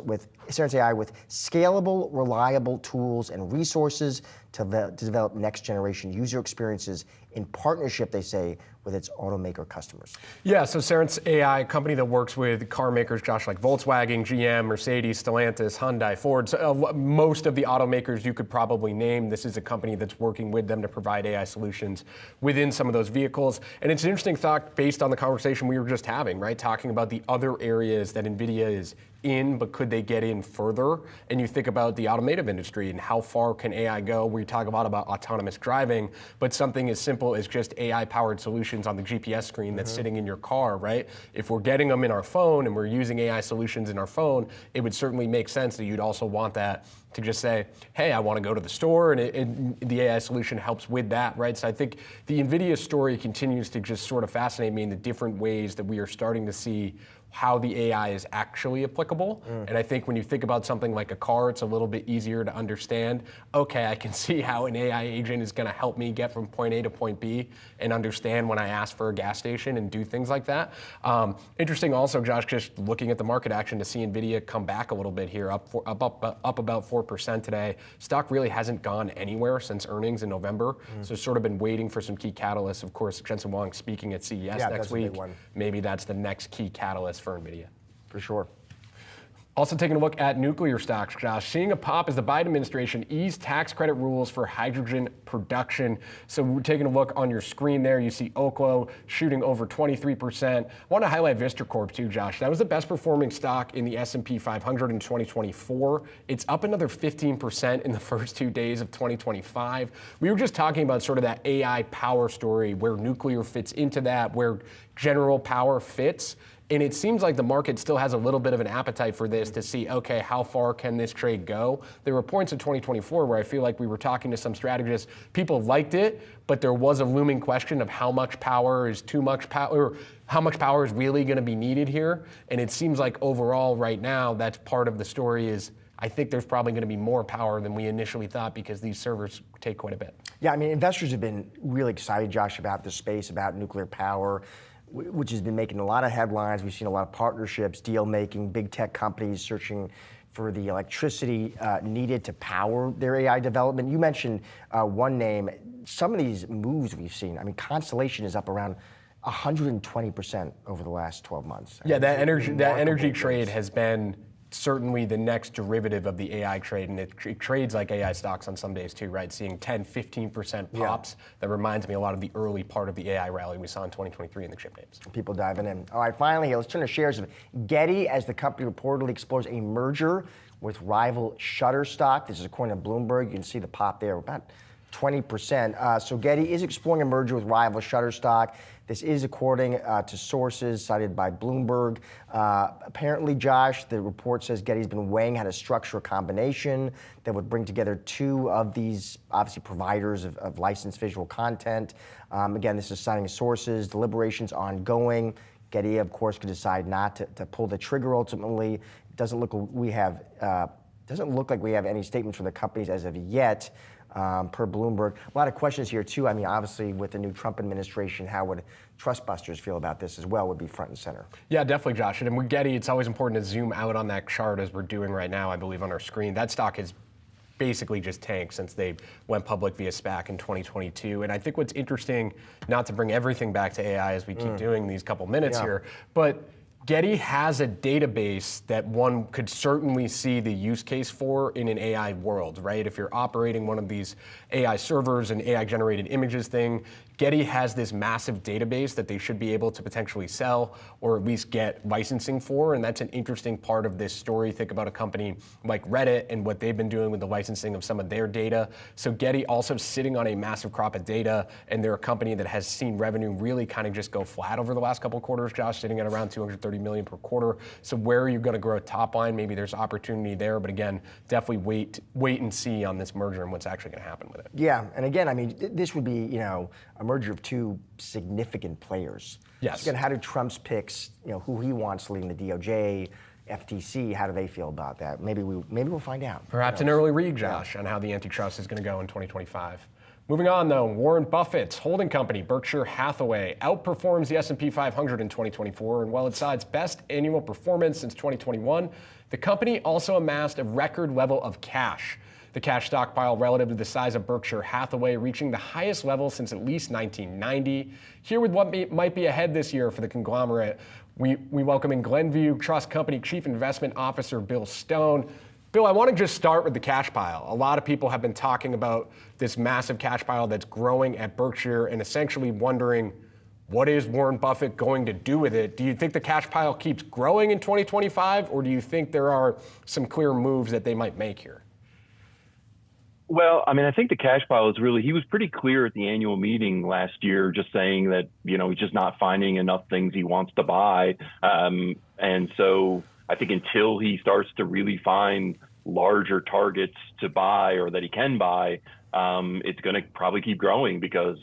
AI with scalable, reliable tools and resources to develop next generation user experiences in partnership, they say, with its automaker customers. Yeah, so Cerence AI, a company that works with car makers, Josh, like Volkswagen, GM, Mercedes, Stellantis, Hyundai, Ford, so, most of the automakers you could probably name. This is a company that's working with them to provide AI solutions within some of those vehicles. And it's an interesting thought based on the conversation we were just having, right? Talking about the other areas that NVIDIA is in, but could they get in further? And you think about the automotive industry and how far can AI go? We talk a lot about autonomous driving, but something as simple as just AI-powered solutions on the GPS screen that's sitting in your car, right? If we're getting them in our phone and we're using AI solutions in our phone, it would certainly make sense that you'd also want that to just say, hey, I want to go to the store, and the AI solution helps with that, right? So I think the NVIDIA story continues to just sort of fascinate me in the different ways that we are starting to see how the AI is actually applicable. And I think when you think about something like a car, it's a little bit easier to understand. Okay, I can see how an AI agent is going to help me get from point A to point B and understand when I ask for a gas station and do things like that. Interesting also, Josh, just looking at the market action to see NVIDIA come back a little bit here, up about 4% today. Stock really hasn't gone anywhere since earnings in November. So sort of been waiting for some key catalysts. Of course, Jensen Huang speaking at CES next week. Maybe that's the next key catalyst for NVIDIA. For sure. Also taking a look at nuclear stocks, Josh. Seeing a pop as the Biden administration eased tax credit rules for hydrogen production. So we're taking a look on your screen there. You see Oklo shooting over 23%. I want to highlight Vistra Corp too, Josh. That was the best performing stock in the S&P 500 in 2024. It's up another 15% in the first 2 days of 2025. We were just talking about sort of that AI power story, where nuclear fits into that, where general power fits. And it seems like the market still has a little bit of an appetite for this to see, okay, how far can this trade go? There were points in 2024 where I feel like we were talking to some strategists. People liked it, but there was a looming question of how much power is too much power, or how much power is really going to be needed here. And it seems like overall right now, that's part of the story is I think there's probably going to be more power than we initially thought because these servers take quite a bit. Yeah, I mean, investors have been really excited, Josh, about the space, about nuclear power, which has been making a lot of headlines. We've seen a lot of partnerships, deal making, big tech companies searching for the electricity needed to power their AI development. You mentioned one name. Some of these moves we've seen, I mean, Constellation is up around 120% over the last 12 months. Yeah, that energy trade has been certainly the next derivative of the AI trade, and it trades like AI stocks on some days too, right? Seeing 10, 15% pops. Yeah. That reminds me a lot of the early part of the AI rally we saw in 2023 in the chip names. People diving in. All right, finally here, let's turn to shares of Getty as the company reportedly explores a merger with rival Shutterstock. This is according to Bloomberg. You can see the pop there, about 20%. So Getty is exploring a merger with rival Shutterstock. This is according to sources cited by Bloomberg. Apparently, Josh, the report says Getty's been weighing how to structure a combination that would bring together two of these, obviously, providers of licensed visual content. Again, this is citing sources. Deliberations ongoing. Getty, of course, could decide not to pull the trigger ultimately. It doesn't look like we have any statements from the companies as of yet. per Bloomberg. A lot of questions here too. I mean, obviously with the new Trump administration, how would trust busters feel about this as well would be front and center. Yeah, definitely, Josh. And with Getty, it's always important to zoom out on that chart as we're doing right now, I believe, on our screen. That stock has basically just tanked since they went public via SPAC in 2022. And I think what's interesting, not to bring everything back to AI as we keep doing these couple minutes here, but Getty has a database that one could certainly see the use case for in an AI world, right? If you're operating one of these AI servers and AI generated images thing, Getty has this massive database that they should be able to potentially sell or at least get licensing for. And that's an interesting part of this story. Think about a company like Reddit and what they've been doing with the licensing of some of their data. So Getty also sitting on a massive crop of data, and they're a company that has seen revenue really kind of just go flat over the last couple of quarters, Josh, sitting at around 230 million per quarter. So where are you going to grow top line? Maybe there's opportunity there, but again, definitely wait and see on this merger and what's actually going to happen with it. Yeah, and again, I mean, this would be, a merger of two significant players. Yes. So again, how do Trump's picks, who he wants leading the DOJ, FTC, how do they feel about that? Maybe we'll find out. Perhaps an early read, Josh, on how the antitrust is going to go in 2025. Moving on, though, Warren Buffett's holding company, Berkshire Hathaway, outperforms the S&P 500 in 2024, and while it saw its best annual performance since 2021, the company also amassed a record level of cash. The cash stockpile relative to the size of Berkshire Hathaway reaching the highest level since at least 1990. Here with what might be ahead this year for the conglomerate, we welcome in Glenview Trust Company Chief Investment Officer Bill Stone. Bill, I want to just start with the cash pile. A lot of people have been talking about this massive cash pile that's growing at Berkshire and essentially wondering, what is Warren Buffett going to do with it? Do you think the cash pile keeps growing in 2025, or do you think there are some clear moves that they might make here? Well, I mean, I think the cash pile is really, he was pretty clear at the annual meeting last year, just saying that, he's just not finding enough things he wants to buy. And so I think until he starts to really find larger targets to buy or that he can buy, it's going to probably keep growing because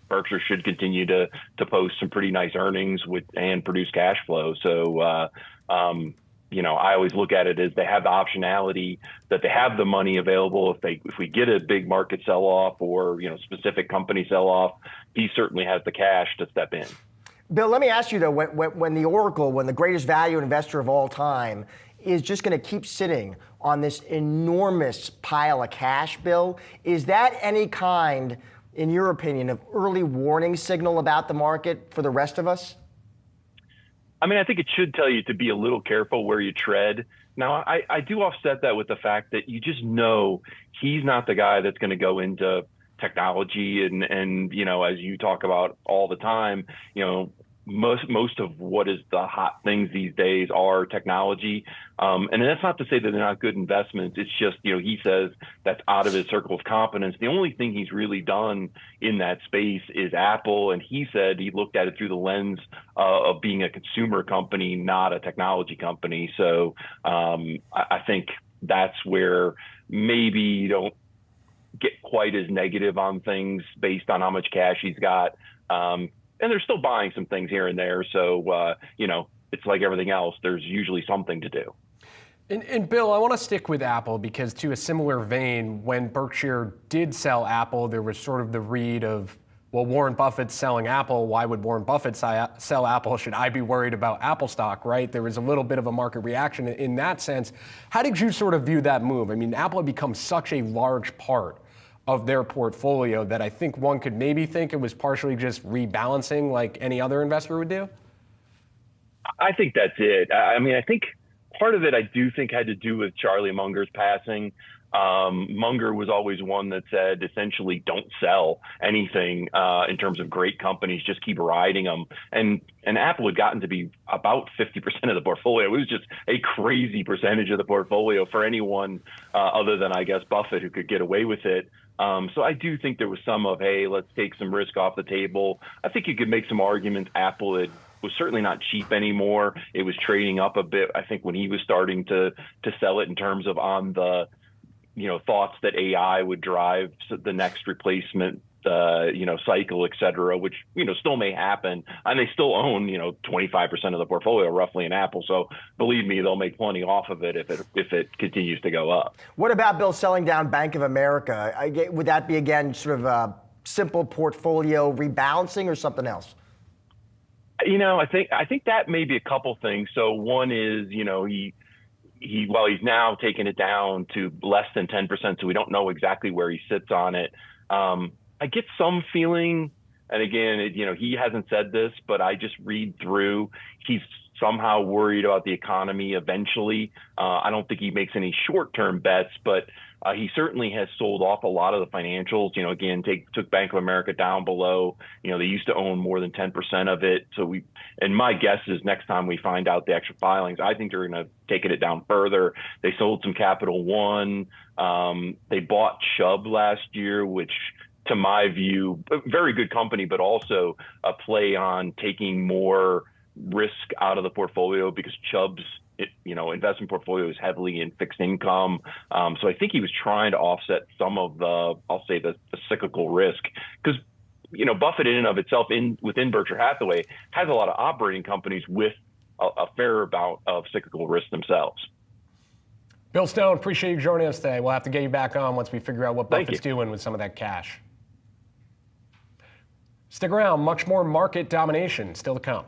Berkshire should continue to post some pretty nice earnings and produce cash flow. So, I always look at it as they have the optionality that they have the money available. If we get a big market sell off or, specific company sell off, he certainly has the cash to step in. Bill, let me ask you though, when the Oracle, when the greatest value investor of all time is just going to keep sitting on this enormous pile of cash, Bill, is that any kind, in your opinion, of early warning signal about the market for the rest of us? I mean, I think it should tell you to be a little careful where you tread. Now, I do offset that with the fact that you just know he's not the guy that's going to go into technology and as you talk about all the time, most of what is the hot things these days are technology. And that's not to say that they're not good investments. It's just, he says that's out of his circle of competence. The only thing he's really done in that space is Apple. And he said he looked at it through the lens of being a consumer company, not a technology company. So I think that's where maybe you don't get quite as negative on things based on how much cash he's got. And they're still buying some things here and there. So, it's like everything else. There's usually something to do. And Bill, I want to stick with Apple because to a similar vein, when Berkshire did sell Apple, there was sort of the read of, well, Warren Buffett's selling Apple. Why would Warren Buffett sell Apple? Should I be worried about Apple stock, right? There was a little bit of a market reaction in that sense. How did you sort of view that move? I mean, Apple had become such a large part of their portfolio that I think one could maybe think it was partially just rebalancing like any other investor would do? I think that's it. I mean, I think part of it I do think had to do with Charlie Munger's passing. Munger was always one that said essentially don't sell anything in terms of great companies, just keep riding them. And Apple had gotten to be about 50% of the portfolio. It was just a crazy percentage of the portfolio for anyone other than, I guess, Buffett, who could get away with it. So I do think there was some of, hey, let's take some risk off the table. I think you could make some arguments. Apple was certainly not cheap anymore. It was trading up a bit, I think, when he was starting to sell it in terms of on the, thoughts that AI would drive the next replacement cycle, et cetera, which, still may happen. And they still own, 25% of the portfolio roughly in Apple. So believe me, they'll make plenty off of it if it continues to go up. What about Bill selling down Bank of America? Would that be, again, sort of a simple portfolio rebalancing or something else? I think that may be a couple things. So one is, while he's now taken it down to less than 10%, so we don't know exactly where he sits on it. I get some feeling, and again, he hasn't said this, but I just read through, he's somehow worried about the economy eventually. I don't think he makes any short-term bets, but he certainly has sold off a lot of the financials. Again, took Bank of America down below. They used to own more than 10% of it. And my guess is next time we find out the actual filings, I think they're going to take it down further. They sold some Capital One. They bought Chubb last year, which, to my view, a very good company, but also a play on taking more risk out of the portfolio because Chubb's investment portfolio is heavily in fixed income. So I think he was trying to offset some of the cyclical risk because, Buffett in and of itself within Berkshire Hathaway has a lot of operating companies with a fair amount of cyclical risk themselves. Bill Stone, appreciate you joining us today. We'll have to get you back on once we figure out what Buffett's doing with some of that cash. Stick around, much more market domination still to come.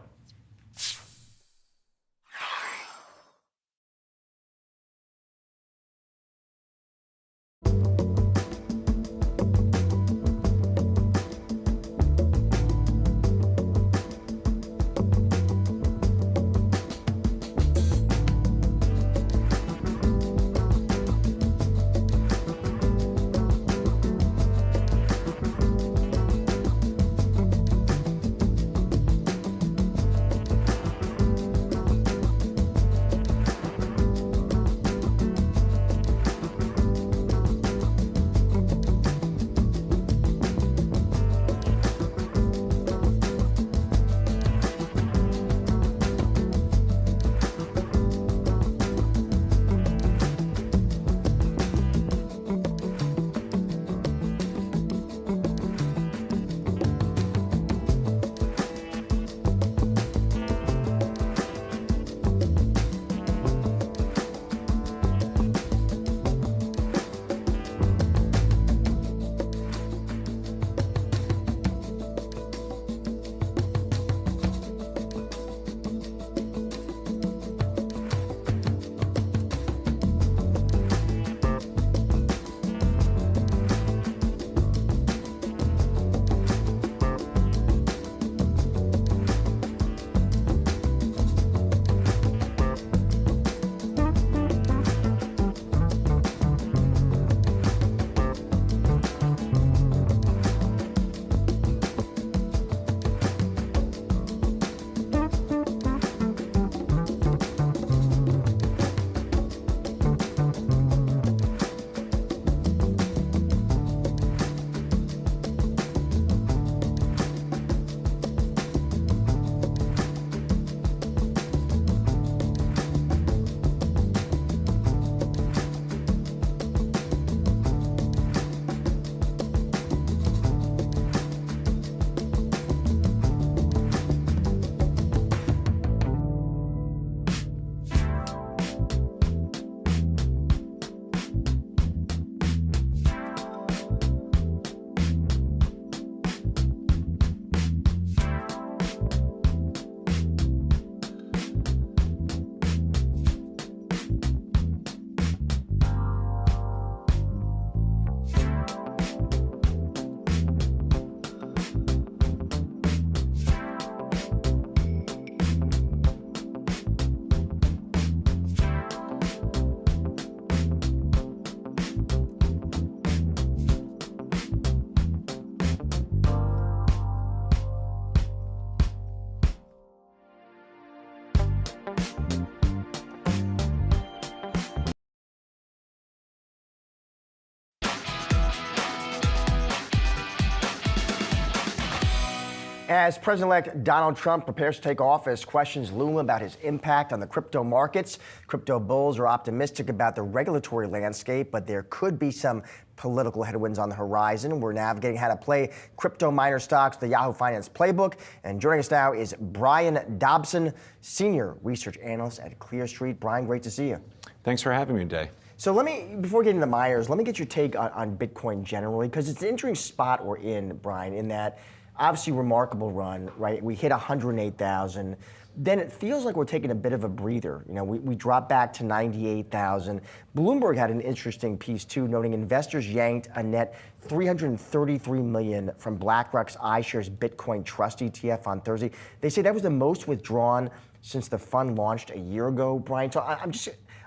As President-elect Donald Trump prepares to take office, questions loom about his impact on the crypto markets. Crypto bulls are optimistic about the regulatory landscape, but there could be some political headwinds on the horizon. We're navigating how to play crypto miner stocks, the Yahoo Finance playbook. And joining us now is Brian Dobson, Senior Research Analyst at Clear Street. Brian, great to see you. Thanks for having me today. So before getting into the miners, let me get your take on Bitcoin generally, because it's an interesting spot we're in, Brian, in that obviously remarkable run, right? We hit 108,000. Then it feels like we're taking a bit of a breather. You know, we dropped back to 98,000. Bloomberg had an interesting piece too, noting investors yanked a net $333 million from BlackRock's iShares Bitcoin Trust ETF on Thursday. They say that was the most withdrawn since the fund launched a year ago, Brian. So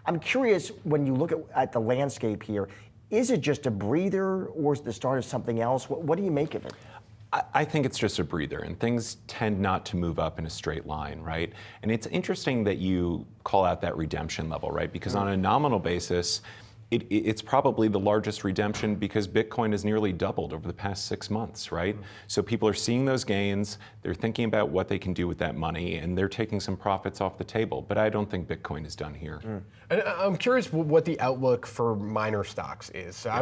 I'm curious, when you look at the landscape here, is it just a breather or is it the start of something else? What do you make of it? I think it's just a breather, and things tend not to move up in a straight line, right? And it's interesting that you call out that redemption level, right? Because on a nominal basis, it's probably the largest redemption because Bitcoin has nearly doubled over the past 6 months, right? So people are seeing those gains, they're thinking about what they can do with that money, and they're taking some profits off the table. But I don't think Bitcoin is done here. And I'm curious what the outlook for miner stocks is. So I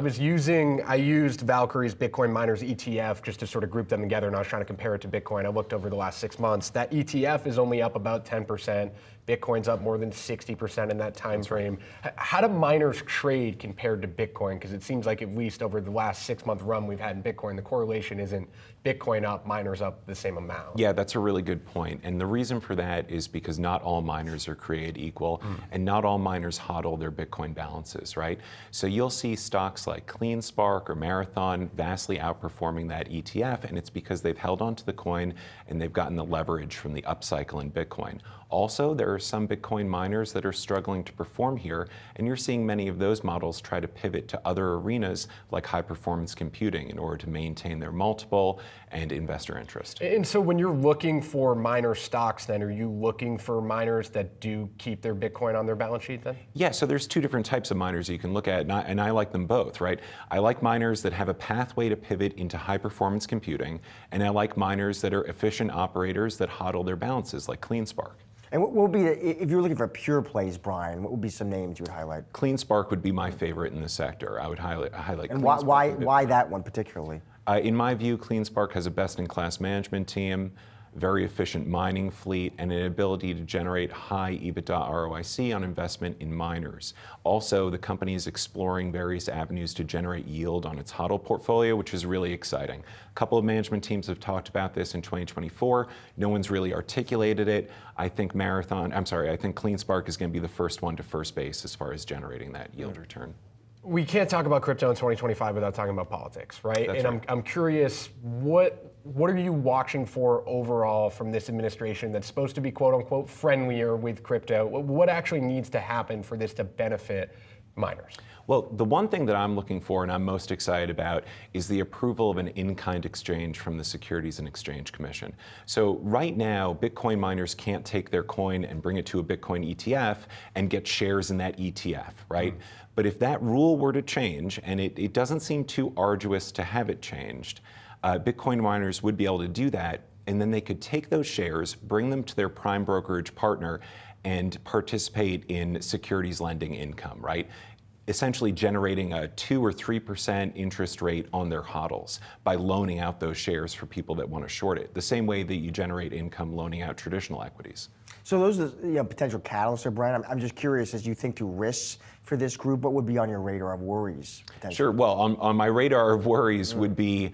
used Valkyrie's Bitcoin Miners ETF just to sort of group them together, and I was trying to compare it to Bitcoin. I looked over the last 6 months. That ETF is only up about 10%. Bitcoin's up more than 60% in that time frame. How do miners trade compared to Bitcoin? Because it seems like at least over the last 6-month run we've had in Bitcoin, the correlation isn't Bitcoin up, miners up the same amount. Yeah, that's a really good point. And the reason for that is because not all miners are created equal, and not all miners hodl their Bitcoin balances, right? So you'll see stocks like CleanSpark or Marathon vastly outperforming that ETF, and it's because they've held onto the coin and they've gotten the leverage from the upcycle in Bitcoin. Also, there are some Bitcoin miners that are struggling to perform here, and you're seeing many of those models try to pivot to other arenas like high-performance computing in order to maintain their multiple and investor interest. And so when you're looking for miner stocks, then, are you looking for miners that do keep their Bitcoin on their balance sheet then? Yeah, so there's two different types of miners you can look at, and I like them both, right? I like miners that have a pathway to pivot into high-performance computing, and I like miners that are efficient operators that hodl their balances, like CleanSpark. And what would be, if you're looking for pure plays, Brian, what would be some names you would highlight? CleanSpark would be my favorite in the sector. I would highlight and CleanSpark. why that one particularly? In my view, CleanSpark has a best-in-class management team, very efficient mining fleet, and an ability to generate high EBITDA ROIC on investment in miners. Also, the company is exploring various avenues to generate yield on its HODL portfolio, which is really exciting. A couple of management teams have talked about this in 2024. No one's really articulated it. I think CleanSpark is going to be the first one to first base as far as generating that yield return. We can't talk about crypto in 2025 without talking about politics, right? That's and right. I'm curious, what are you watching for overall from this administration that's supposed to be quote unquote friendlier with crypto? What actually needs to happen for this to benefit miners? Well, the one thing that I'm looking for and I'm most excited about is the approval of an in-kind exchange from the Securities and Exchange Commission. So right now, Bitcoin miners can't take their coin and bring it to a Bitcoin ETF and get shares in that ETF, right? But if that rule were to change, and it doesn't seem too arduous to have it changed, Bitcoin miners would be able to do that, and then they could take those shares, bring them to their prime brokerage partner, and participate in securities lending income, right? Essentially generating a 2 or 3% interest rate on their HODLs by loaning out those shares for people that want to short it, the same way that you generate income loaning out traditional equities. So those are potential catalysts there, Brian. I'm just curious, as you think through risks for this group, what would be on your radar of worries potentially? Sure. Well, on my radar of worries would be,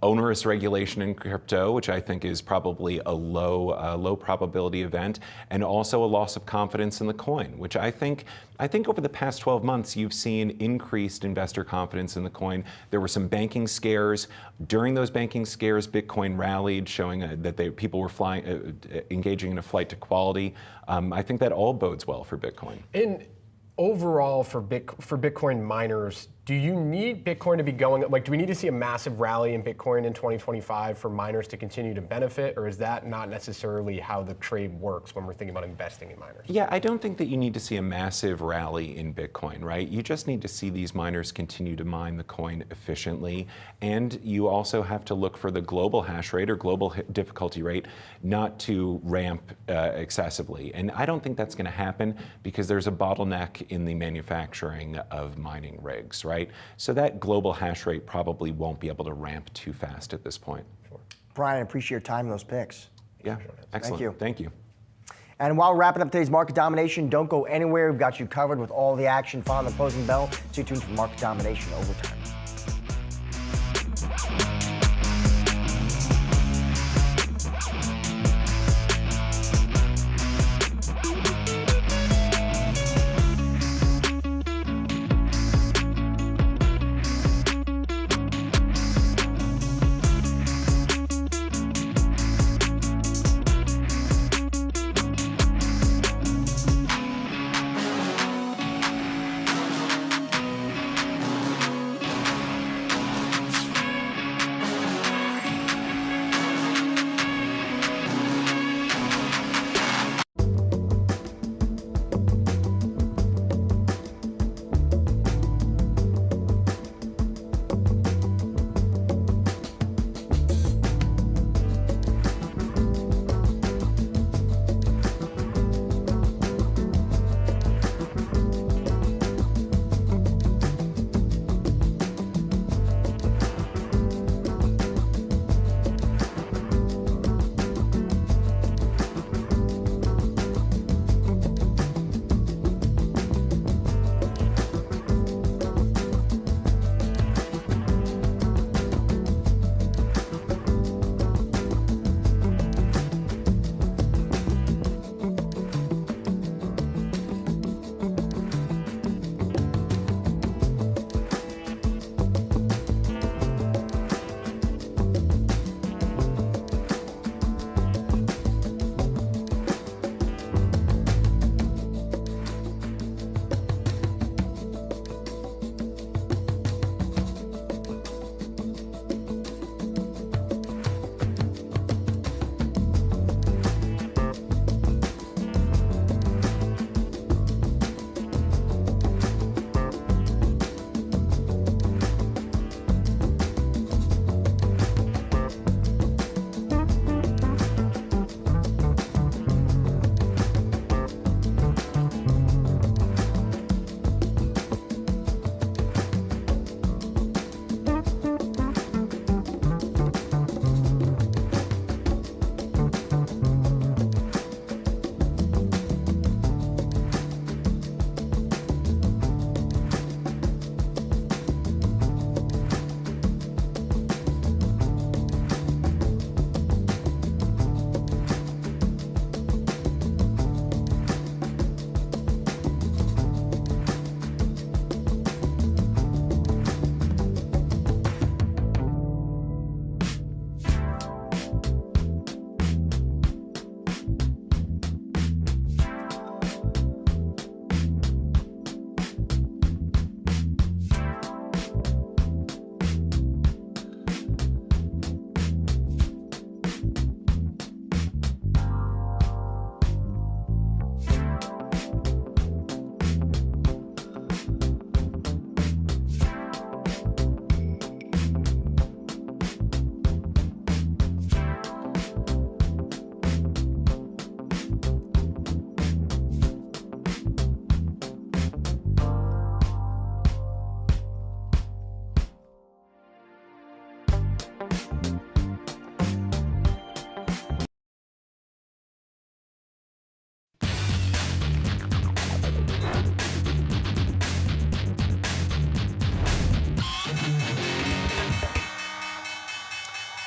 onerous regulation in crypto, which I think is probably a low probability event, and also a loss of confidence in the coin, which I think over the past 12 months you've seen increased investor confidence in the coin. There were some banking scares. During those banking scares, Bitcoin rallied, showing that people were engaging in a flight to quality. I think that all bodes well for Bitcoin. And overall, for Bitcoin miners, Do you need Bitcoin to be going, like, do we need to see a massive rally in Bitcoin in 2025 for miners to continue to benefit, or is that not necessarily how the trade works when we're thinking about investing in miners? Yeah, I don't think that you need to see a massive rally in Bitcoin, right? You just need to see these miners continue to mine the coin efficiently, and you also have to look for the global hash rate or global difficulty rate not to ramp excessively. And I don't think that's going to happen because there's a bottleneck in the manufacturing of mining rigs, right? So that global hash rate probably won't be able to ramp too fast at this point. Sure. Brian, I appreciate your time and those picks. Yeah, excellent. Thank you. Thank you. And while we're wrapping up today's market domination, don't go anywhere. We've got you covered with all the action following the closing bell. Stay tuned for market domination overtime.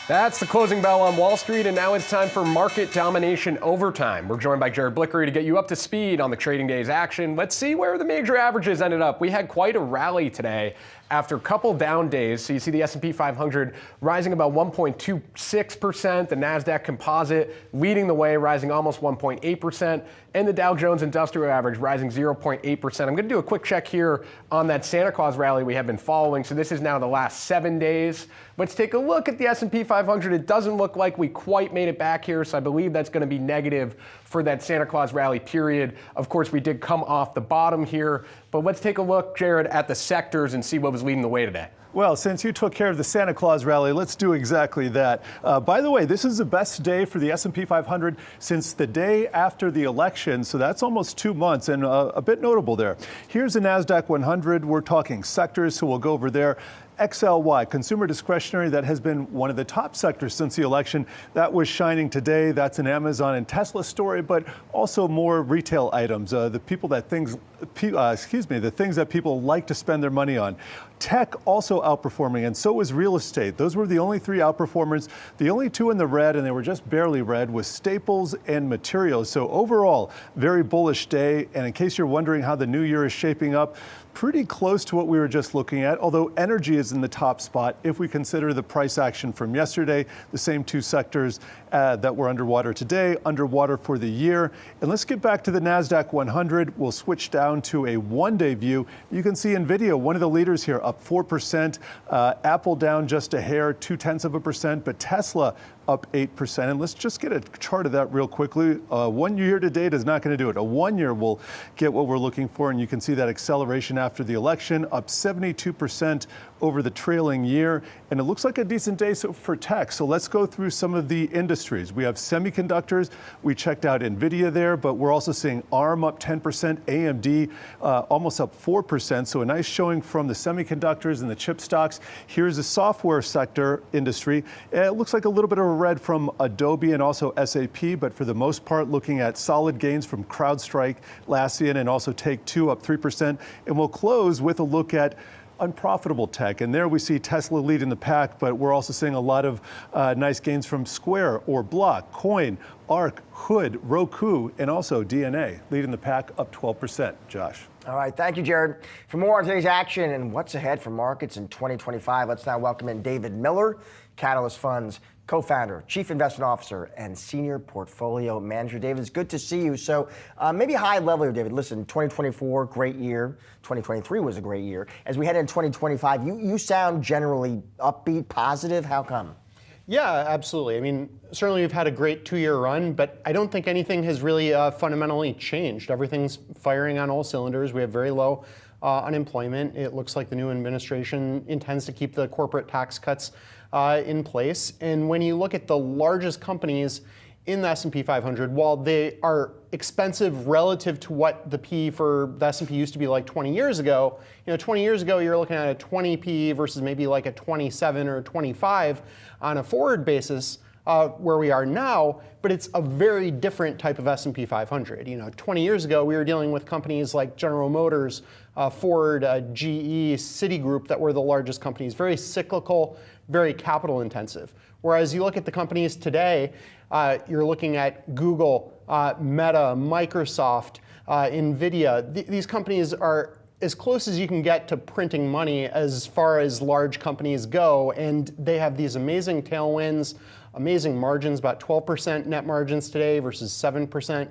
That's the closing bell on Wall Street, and now it's time for Market Domination Overtime. We're joined by Jared Blickery to get you up to speed on the trading day's action. Let's see where the major averages ended up. We had quite a rally today after a couple down days. So you see the S&P 500 rising about 1.26%, the Nasdaq Composite leading the way, rising almost 1.8%, and the Dow Jones Industrial Average rising 0.8%. I'm going to do a quick check here on that Santa Claus rally we have been following. So this is now the last 7 days. Let's take a look at the S&P 500. It doesn't look like we quite made it back here, so I believe that's going to be negative for that Santa Claus rally period. Of course, we did come off the bottom here, but let's take a look, Jared, at the sectors and see what was leading the way today. Well, since you took care of the Santa Claus rally, let's do exactly that. By the way, this is the best day for the S&P 500 since the day after the election, so that's almost 2 months, and a bit notable there. Here's the Nasdaq 100. We're talking sectors, so we'll go over there. XLY, consumer discretionary, that has been one of the top sectors since the election. That was shining today. That's an Amazon and Tesla story, but also more retail items. The things that people like to spend their money on. Tech also outperforming, and so was real estate. Those were the only three outperformers. The only two in the red, and they were just barely red, was staples and materials. So overall, very bullish day. And in case you're wondering how the new year is shaping up, pretty close to what we were just looking at, although energy is in the top spot if we consider the price action from yesterday, the same two sectors that were underwater today, underwater for the year. And let's get back to the Nasdaq 100. We'll switch down to a one-day view. You can see Nvidia, one of the leaders here, up 4%, Apple down just a hair, 0.2%, but Tesla up 8%. And let's just get a chart of that real quickly. 1 year to date is not going to do it. A 1 year will get what we're looking for, and you can see that acceleration after the election, up 72% over the trailing year. And it looks like a decent day for tech. So let's go through some of the industries. We have semiconductors. We checked out Nvidia there, but we're also seeing ARM up 10%, AMD almost up 4%. So a nice showing from the semiconductors and the chip stocks. Here's the software sector industry. It looks like a little bit of a red from Adobe and also SAP, but for the most part, looking at solid gains from CrowdStrike, Atlassian, and also Take-Two up 3%. And we'll close with a look at unprofitable tech. And there we see Tesla leading the pack, but we're also seeing a lot of nice gains from Square or Block, Coin, Arc, Hood, Roku, and also DNA leading the pack up 12%. Josh. All right, thank you, Jared. For more on today's action and what's ahead for markets in 2025, let's now welcome in David Miller, Catalyst Funds co-founder, chief investment officer, and senior portfolio manager. David, it's good to see you. So maybe high level here, David. Listen, 2024, great year. 2023 was a great year. As we head into 2025, you sound generally upbeat, positive. How come? Yeah, absolutely. I mean, certainly we've had a great 2-year run, but I don't think anything has really fundamentally changed. Everything's firing on all cylinders. We have very low unemployment. It looks like the new administration intends to keep the corporate tax cuts in place. And when you look at the largest companies in the S&P 500, while they are expensive relative to what the P for the S&P used to be like 20 years ago, 20 years ago you're looking at a 20 P versus maybe like a 27 or 25 on a forward basis. Where we are now, but it's a very different type of S&P 500. 20 years ago, we were dealing with companies like General Motors, Ford, GE, Citigroup that were the largest companies, very cyclical, very capital intensive. Whereas you look at the companies today, you're looking at Google, Meta, Microsoft, Nvidia. These companies are as close as you can get to printing money as far as large companies go, and they have these amazing tailwinds, amazing margins, about 12% net margins today versus 7%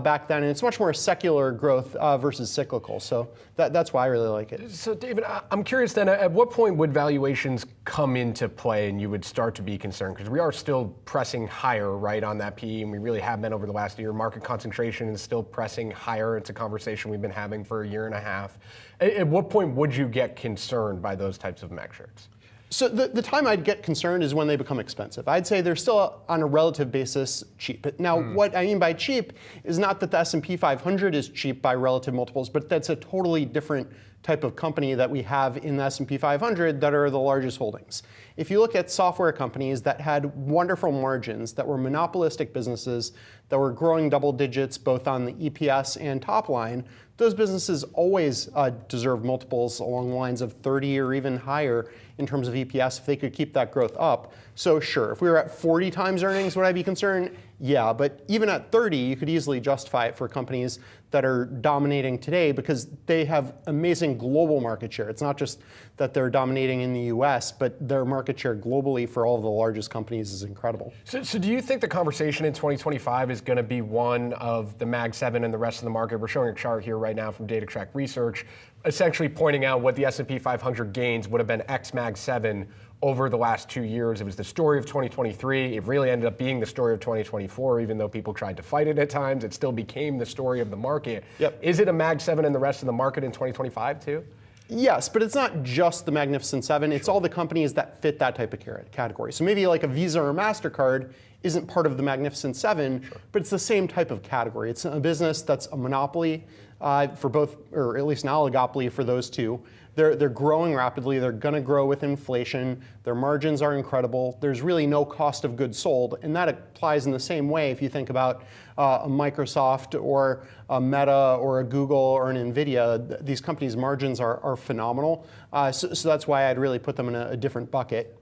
back then, and it's much more secular growth versus cyclical. So that's why I really like it. So David, I'm curious then, at what point would valuations come into play and you would start to be concerned? Because we are still pressing higher, right, on that PE, and we really have been over the last year. Market concentration is still pressing higher. It's a conversation we've been having for a year and a half. At what point would you get concerned by those types of metrics? So the time I'd get concerned is when they become expensive. I'd say they're still, on a relative basis, cheap. Now, what I mean by cheap is not that the S&P 500 is cheap by relative multiples, but that's a totally different type of company that we have in the S&P 500 that are the largest holdings. If you look at software companies that had wonderful margins, that were monopolistic businesses, that were growing double digits both on the EPS and top line, those businesses always deserve multiples along the lines of 30 or even higher in terms of EPS if they could keep that growth up. So sure, if we were at 40 times earnings, would I be concerned? Yeah, but even at 30, you could easily justify it for companies that are dominating today because they have amazing global market share. It's not just that they're dominating in the US, but their market share globally for all of the largest companies is incredible. So do you think the conversation in 2025 is going to be one of the Mag 7 and the rest of the market? We're showing a chart here right now from DataTrack Research, essentially pointing out what the S&P 500 gains would have been ex Mag 7 over the last 2 years. It was the story of 2023. It really ended up being the story of 2024, even though people tried to fight it at times. It still became the story of the market. Yep. Is it a Mag 7 and the rest of the market in 2025 too? Yes, but it's not just the Magnificent Seven. It's all the companies that fit that type of category. So maybe like a Visa or MasterCard isn't part of the Magnificent Seven, but it's the same type of category. It's a business that's a monopoly for both, or at least an oligopoly for those two. They're growing rapidly. They're going to grow with inflation. Their margins are incredible. There's really no cost of goods sold. And that applies in the same way if you think about a Microsoft or a Meta or a Google or an Nvidia. These companies' margins are phenomenal. So that's why I'd really put them in a different bucket.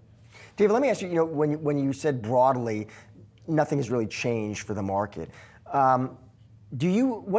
David, let me ask you, when you said broadly, nothing has really changed for the market. What do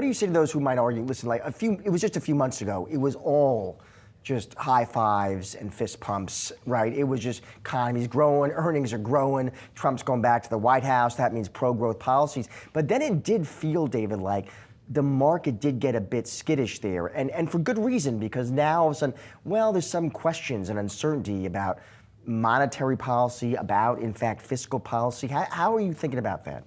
you say to those who might argue, listen, it was just a few months ago, it was all just high fives and fist pumps, right? It was just economy's growing, earnings are growing, Trump's going back to the White House, that means pro-growth policies. But then it did feel, David, like the market did get a bit skittish there, and for good reason, because now all of a sudden, well, there's some questions and uncertainty about monetary policy, about, in fact, fiscal policy. How are you thinking about that?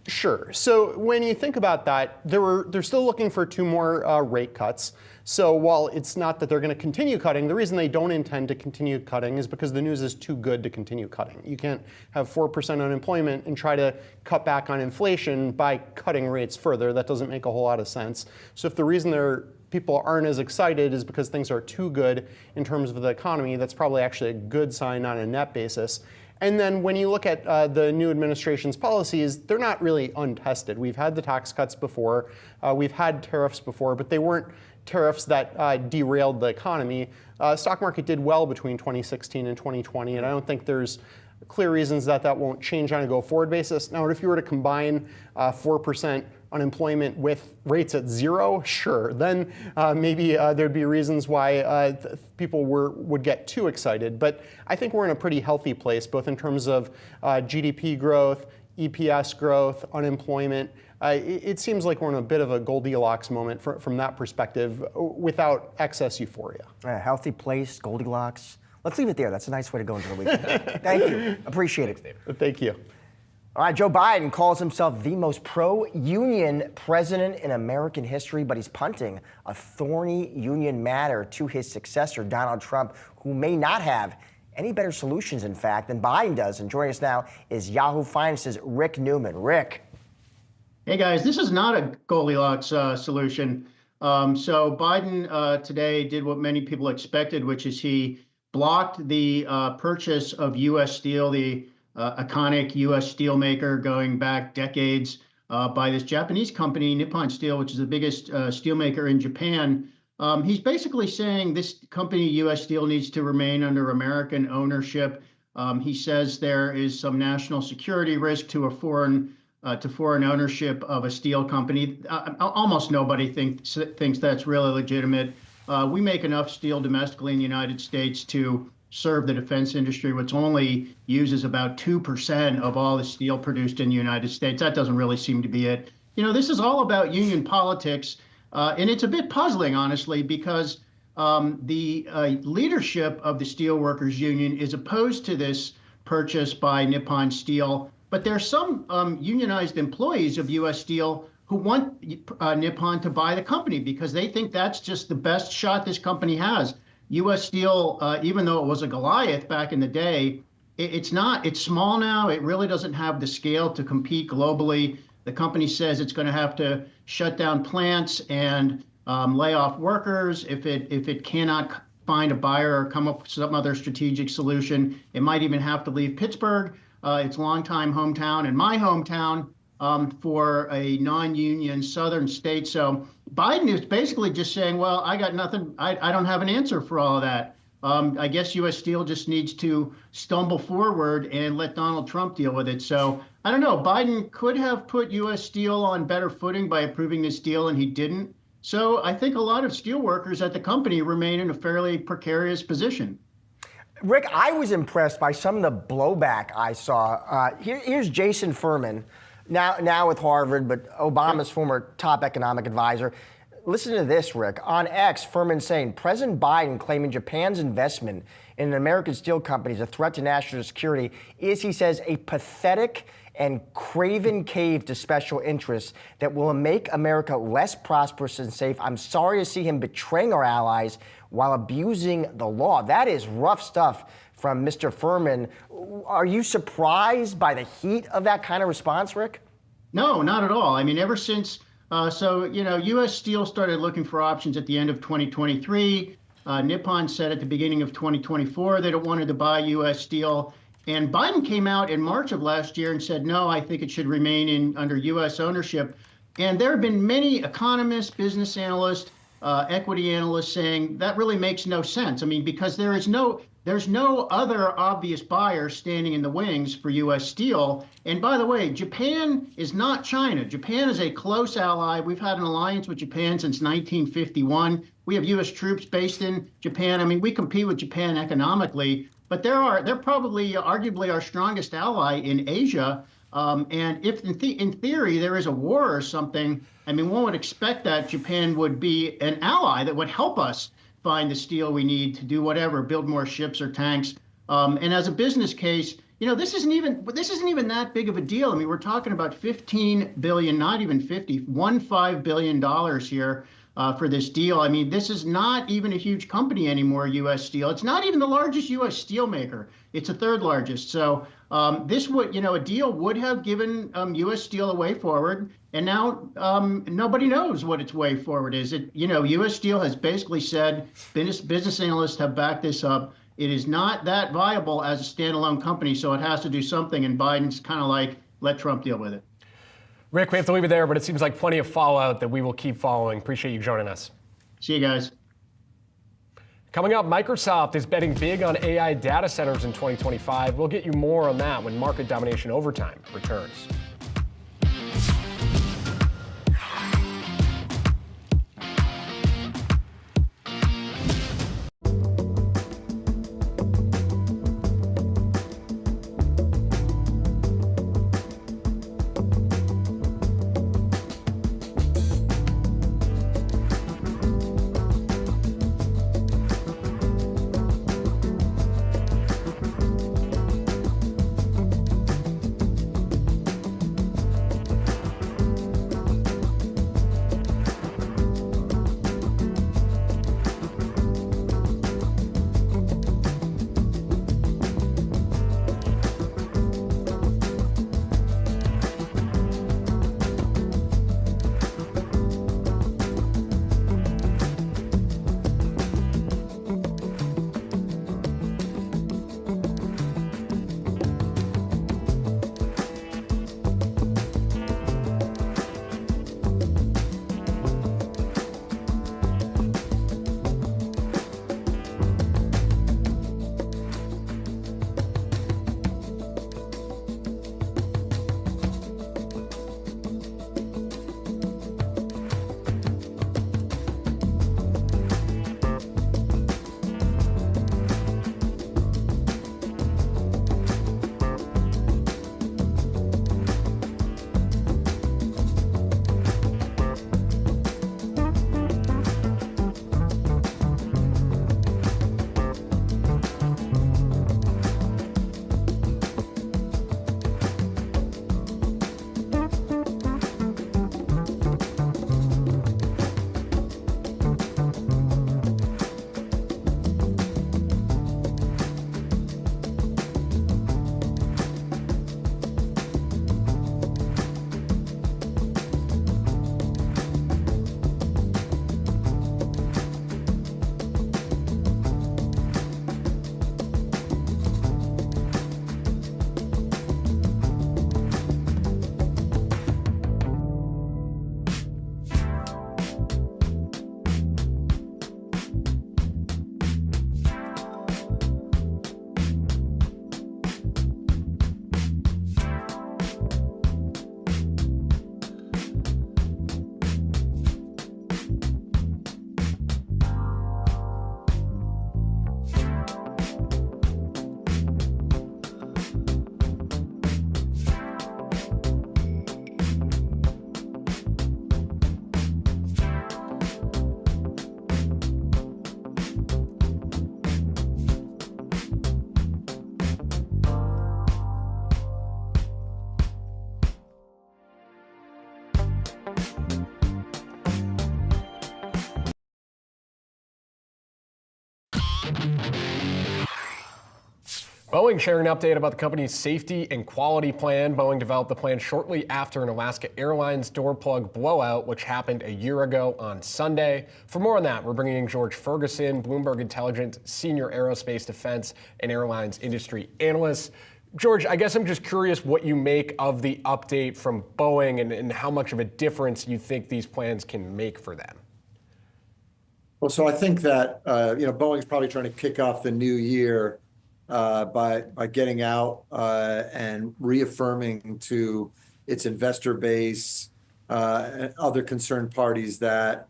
Sure. So when you think about that, they're still looking for 2 more rate cuts. So while it's not that they're going to continue cutting, the reason they don't intend to continue cutting is because the news is too good to continue cutting. You can't have 4% unemployment and try to cut back on inflation by cutting rates further. That doesn't make a whole lot of sense. So if the reason people aren't as excited is because things are too good in terms of the economy, that's probably actually a good sign on a net basis. And then when you look at the new administration's policies, they're not really untested. We've had the tax cuts before, we've had tariffs before, but they weren't tariffs that derailed the economy. Stock market did well between 2016 and 2020, and I don't think there's clear reasons that won't change on a go-forward basis. Now, if you were to combine 4% unemployment with rates at 0, sure, then maybe there'd be reasons why people would get too excited. But I think we're in a pretty healthy place, both in terms of GDP growth, EPS growth, unemployment. It seems like we're in a bit of a Goldilocks moment from that perspective without excess euphoria. Healthy place, Goldilocks. Let's leave it there. That's a nice way to go into the weekend. Thank you. Appreciate it. Thank you. All right, Joe Biden calls himself the most pro-union president in American history, but he's punting a thorny union matter to his successor, Donald Trump, who may not have any better solutions, in fact, than Biden does. And joining us now is Yahoo Finance's Rick Newman. Rick. Hey, guys, this is not a Goldilocks solution. So Biden today did what many people expected, which is he blocked the purchase of U.S. Steel, the iconic U.S. steelmaker going back decades by this Japanese company, Nippon Steel, which is the biggest steelmaker in Japan. He's basically saying this company, U.S. Steel, needs to remain under American ownership. He says there is some national security risk to foreign ownership of a steel company. Almost nobody thinks that's really legitimate. We make enough steel domestically in the United States to serve the defense industry, which only uses about 2% of all the steel produced in the United States. That doesn't really seem to be it. This is all about union politics, and it's a bit puzzling, honestly, because the leadership of the Steelworkers Union is opposed to this purchase by Nippon Steel, but there are some unionized employees of U.S. Steel who want Nippon to buy the company because they think that's just the best shot this company has. U.S. Steel, even though it was a Goliath back in the day, it's small now. It really doesn't have the scale to compete globally. The company says it's going to have to shut down plants and lay off workers if it cannot find a buyer or come up with some other strategic solution. It might even have to leave Pittsburgh, its longtime hometown and my hometown, for a non-union southern state. So Biden is basically just saying, well, I got nothing. I don't have an answer for all of that. I guess U.S. Steel just needs to stumble forward and let Donald Trump deal with it. So I don't know. Biden could have put U.S. Steel on better footing by approving this deal, and he didn't. So I think a lot of steel workers at the company remain in a fairly precarious position. Rick, I was impressed by some of the blowback I saw. Here's Jason Furman, now with Harvard, but Obama's former top economic advisor. Listen to this, Rick. On X, Furman saying, President Biden claiming Japan's investment in an American steel company is a threat to national security is, he says, a pathetic and craven cave to special interests that will make America less prosperous and safe. I'm sorry to see him betraying our allies while abusing the law. That is rough stuff from Mr. Furman. Are you surprised by the heat of that kind of response, Rick? No, not at all. I mean, ever since, U.S. Steel started looking for options at the end of 2023. Nippon said at the beginning of 2024 that it wanted to buy U.S. Steel. And Biden came out in March of last year and said, no, I think it should remain under U.S. ownership. And there have been many economists, business analysts, equity analysts saying that really makes no sense. I mean, because there's no other obvious buyer standing in the wings for U.S. Steel. And by the way, Japan is not China. Japan is a close ally. We've had an alliance with Japan since 1951. We have U.S. troops based in Japan. I mean, we compete with Japan economically, but they're probably arguably our strongest ally in Asia. And if in theory there is a war or something, I mean, one would expect that Japan would be an ally that would help us find the steel we need to do whatever, build more ships or tanks. And as a business case, this isn't even that big of a deal. I mean, we're talking about 15 billion, not even 50, $15 billion here for this deal. I mean, this is not even a huge company anymore, U.S. Steel. It's not even the largest U.S. steel maker. It's the third largest. So this would, a deal would have given U.S. Steel a way forward. And now nobody knows what its way forward is. U.S. Steel has basically said, business analysts have backed this up, it is not that viable as a standalone company, so it has to do something. And Biden's kind of like, let Trump deal with it. Rick, we have to leave it there, but it seems like plenty of fallout that we will keep following. Appreciate you joining us. See you guys. Coming up, Microsoft is betting big on AI data centers in 2025. We'll get you more on that when Market Domination Overtime returns. Boeing sharing an update about the company's safety and quality plan. Boeing developed the plan shortly after an Alaska Airlines door plug blowout, which happened a year ago on Sunday. For more on that, we're bringing in George Ferguson, Bloomberg Intelligence Senior Aerospace Defense and Airlines Industry Analyst. George, I guess I'm just curious what you make of the update from Boeing and how much of a difference you think these plans can make for them. Well, so I think that Boeing's probably trying to kick off the new year by getting out and reaffirming to its investor base and other concerned parties that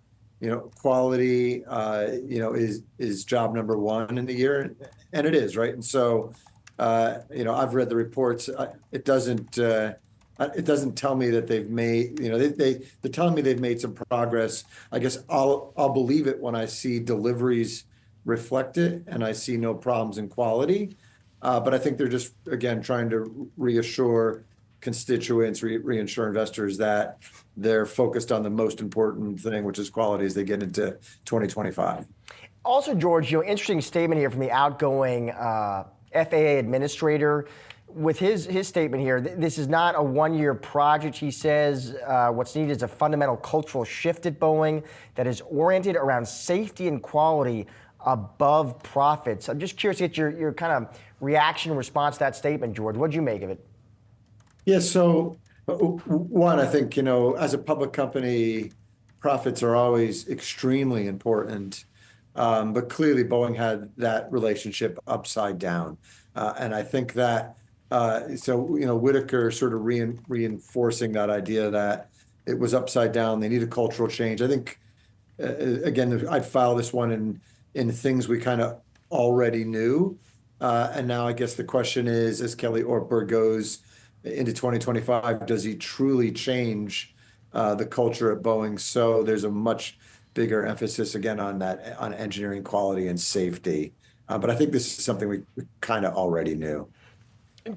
quality is job number one in the year, and it is, right? And so I've read the reports. It doesn't tell me that they've made they're telling me they've made some progress. I guess I'll believe it when I see deliveries reflect it and I see no problems in quality. But I think they're just, again, trying to reassure constituents, reassure investors that they're focused on the most important thing, which is quality as they get into 2025. Also, George, interesting statement here from the outgoing FAA administrator. With his statement here, this is not a one-year project. He says what's needed is a fundamental cultural shift at Boeing that is oriented around safety and quality above profits. I'm just curious to get your kind of reaction and response to that statement, George. What'd you make of it? Yeah, so one, I think, as a public company, profits are always extremely important. But clearly Boeing had that relationship upside down. And I think that, Whitaker sort of reinforcing that idea that it was upside down. They need a cultural change. I think, again, I'd file this one in things we kind of already knew. And now I guess the question is, as Kelly Ortberg goes into 2025, does he truly change the culture at Boeing? So there's a much bigger emphasis again on engineering quality and safety. But I think this is something we kind of already knew.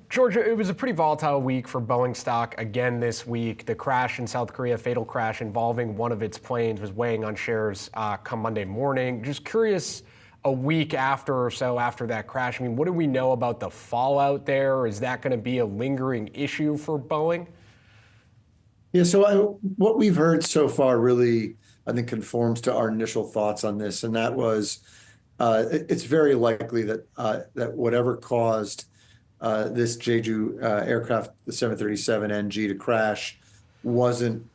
George, it was a pretty volatile week for Boeing stock again this week. The crash in South Korea, fatal crash involving one of its planes, was weighing on shares come Monday morning. Just curious, a week after or so after that crash, what do we know about the fallout there? Is that going to be a lingering issue for Boeing? Yeah, so what we've heard so far really, I think, conforms to our initial thoughts on this, and that was it's very likely that whatever caused this Jeju aircraft, the 737NG, to crash wasn't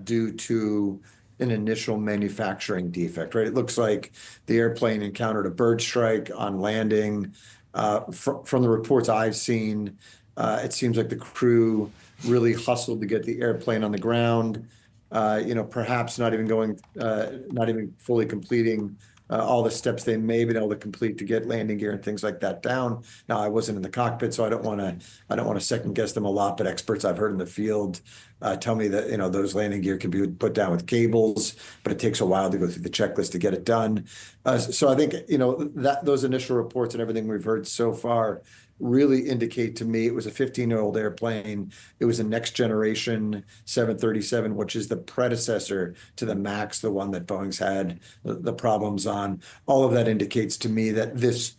due to an initial manufacturing defect, right? It looks like the airplane encountered a bird strike on landing. From the reports I've seen, it seems like the crew really hustled to get the airplane on the ground. Perhaps not even fully completing all the steps they may have been able to complete to get landing gear and things like that down. Now, I wasn't in the cockpit, so I don't want to second guess them a lot. But experts I've heard in the field tell me that those landing gear can be put down with cables, but it takes a while to go through the checklist to get it done. So I think that those initial reports and everything we've heard so far really indicate to me it was a 15-year-old airplane. It was a next generation 737, which is the predecessor to the MAX, the one that Boeing's had the problems on. All of that indicates to me that this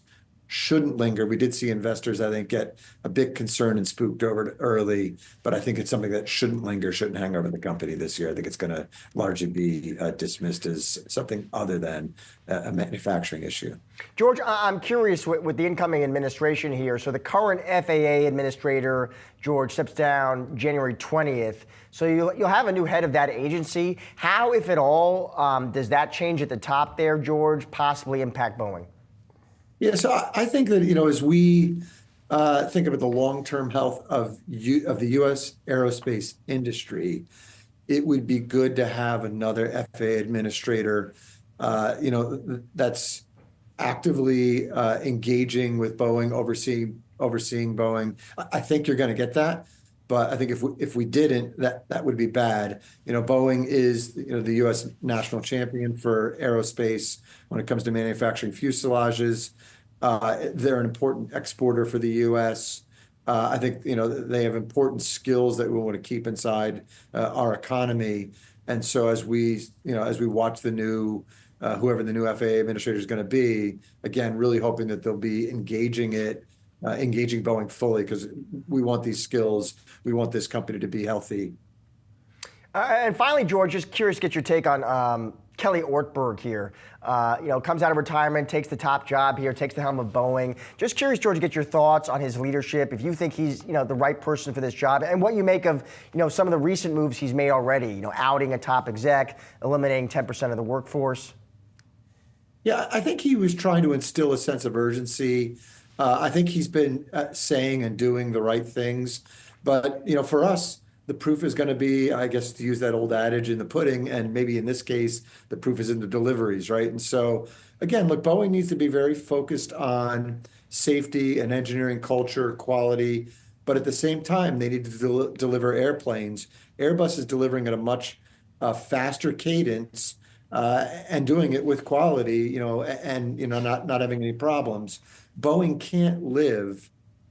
shouldn't linger. We did see investors, I think, get a bit concerned and spooked over it early, but I think it's something that shouldn't linger, shouldn't hang over the company this year. I think it's going to largely be dismissed as something other than a manufacturing issue. George, I'm curious with the incoming administration here. So the current FAA administrator, George, steps down January 20th. So you'll have a new head of that agency. How, if at all, does that change at the top there, George, possibly impact Boeing? Yeah, so I think that, as we think about the long-term health of the U.S. aerospace industry, it would be good to have another FAA administrator, that's actively engaging with Boeing, overseeing Boeing. I think you're going to get that, but I think if we didn't, that would be bad. Boeing is the U.S. national champion for aerospace when it comes to manufacturing fuselages. They're an important exporter for the U.S. I think they have important skills that we want to keep inside our economy. And so as we watch the new, whoever the new FAA administrator is going to be, again, really hoping that they'll be engaging Boeing fully, because we want these skills. We want this company to be healthy. And finally, George, just curious to get your take on Kelly Ortberg here. Comes out of retirement, takes the top job here, takes the helm of Boeing. Just curious, George, to get your thoughts on his leadership, if you think he's the right person for this job, and what you make of some of the recent moves he's made already. Outing a top exec, eliminating 10% of the workforce. Yeah, I think he was trying to instill a sense of urgency. I think he's been saying and doing the right things, but for us, the proof is going to be, I guess, to use that old adage, in the pudding, and maybe in this case, the proof is in the deliveries, right? And so, again, look, Boeing needs to be very focused on safety and engineering culture, quality, but at the same time, they need to deliver airplanes. Airbus is delivering at a much faster cadence and doing it with quality, and not having any problems. Boeing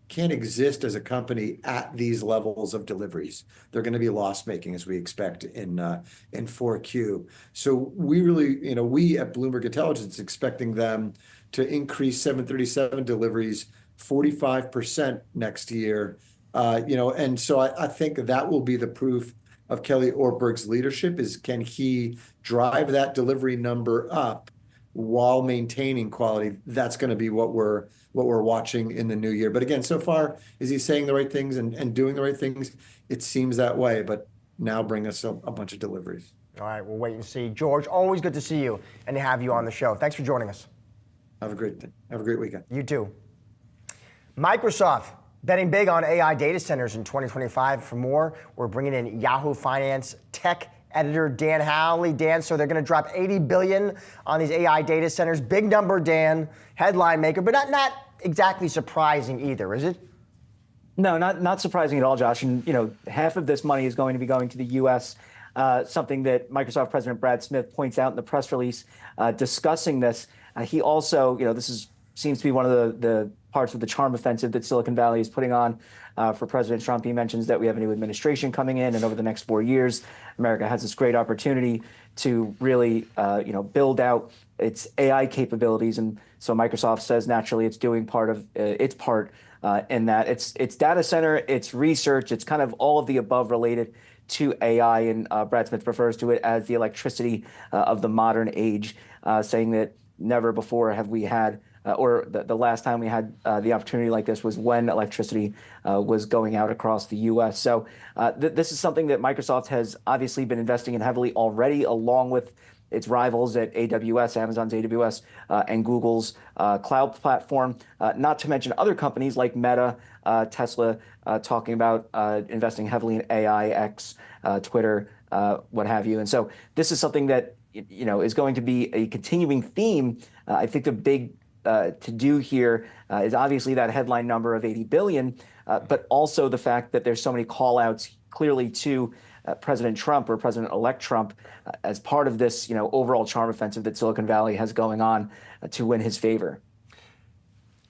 can't exist as a company at these levels of deliveries. They're going to be loss-making, as we expect in 4Q. So we really, we at Bloomberg Intelligence expecting them to increase 737 deliveries 45% next year. And so I think that will be the proof of Kelly Ortberg's leadership, is can he drive that delivery number up while maintaining quality? That's going to be what we're watching in the new year. But again, so far, is he saying the right things and doing the right things? It seems that way, but now bring us a bunch of deliveries. All right, we'll wait and see. George, always good to see you and to have you on the show. Thanks for joining us. Have a great weekend. You too. Microsoft betting big on AI data centers in 2025. For more, we're bringing in Yahoo Finance tech editor Dan Howley. Dan, so they're going to drop $80 billion on these AI data centers. Big number, Dan, headline maker, but not exactly surprising either, is it? No, not surprising at all, Josh. And half of this money is going to be going to the U.S. Something that Microsoft President Brad Smith points out in the press release discussing this. He also, seems to be one of the parts of the charm offensive that Silicon Valley is putting on for President Trump. He mentions that we have a new administration coming in, and over the next 4 years, America has this great opportunity to really, build out its AI capabilities. And so Microsoft says naturally it's doing part of its part in that. It's data center, it's research, it's kind of all of the above related to AI. And Brad Smith refers to it as the electricity of the modern age, saying that never before have we had or the last time we had the opportunity like this was when electricity was going out across the U.S. So this is something that Microsoft has obviously been investing in heavily already, along with its rivals at AWS, Amazon's AWS, and Google's cloud platform, not to mention other companies like Meta, Tesla, talking about investing heavily in AI, X, Twitter, what have you. And so this is something that is going to be a continuing theme. I think the big to do here is obviously that headline number of 80 billion, but also the fact that there's so many call outs clearly to President Trump or President-elect Trump as part of this, overall charm offensive that Silicon Valley has going on to win his favor.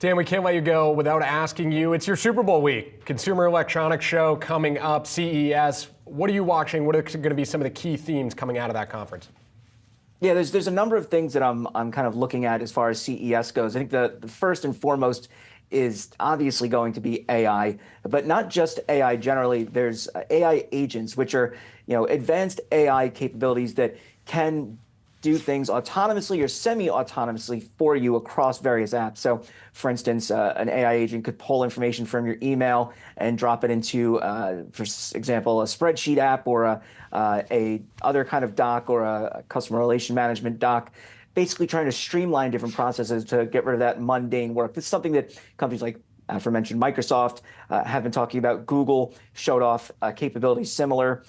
Dan, we can't let you go without asking you. It's your Super Bowl week. Consumer electronics show coming up, CES. What are you watching? What are going to be some of the key themes coming out of that conference? Yeah, there's a number of things that I'm kind of looking at as far as CES goes. I think the first and foremost is obviously going to be AI, but not just AI generally. There's AI agents, which are advanced AI capabilities that can do things autonomously or semi-autonomously for you across various apps. So, for instance, an AI agent could pull information from your email and drop it into, for example, a spreadsheet app or a other kind of doc or a customer relation management doc, basically trying to streamline different processes to get rid of that mundane work. This is something that companies like aforementioned Microsoft have been talking about. Google showed off capabilities similar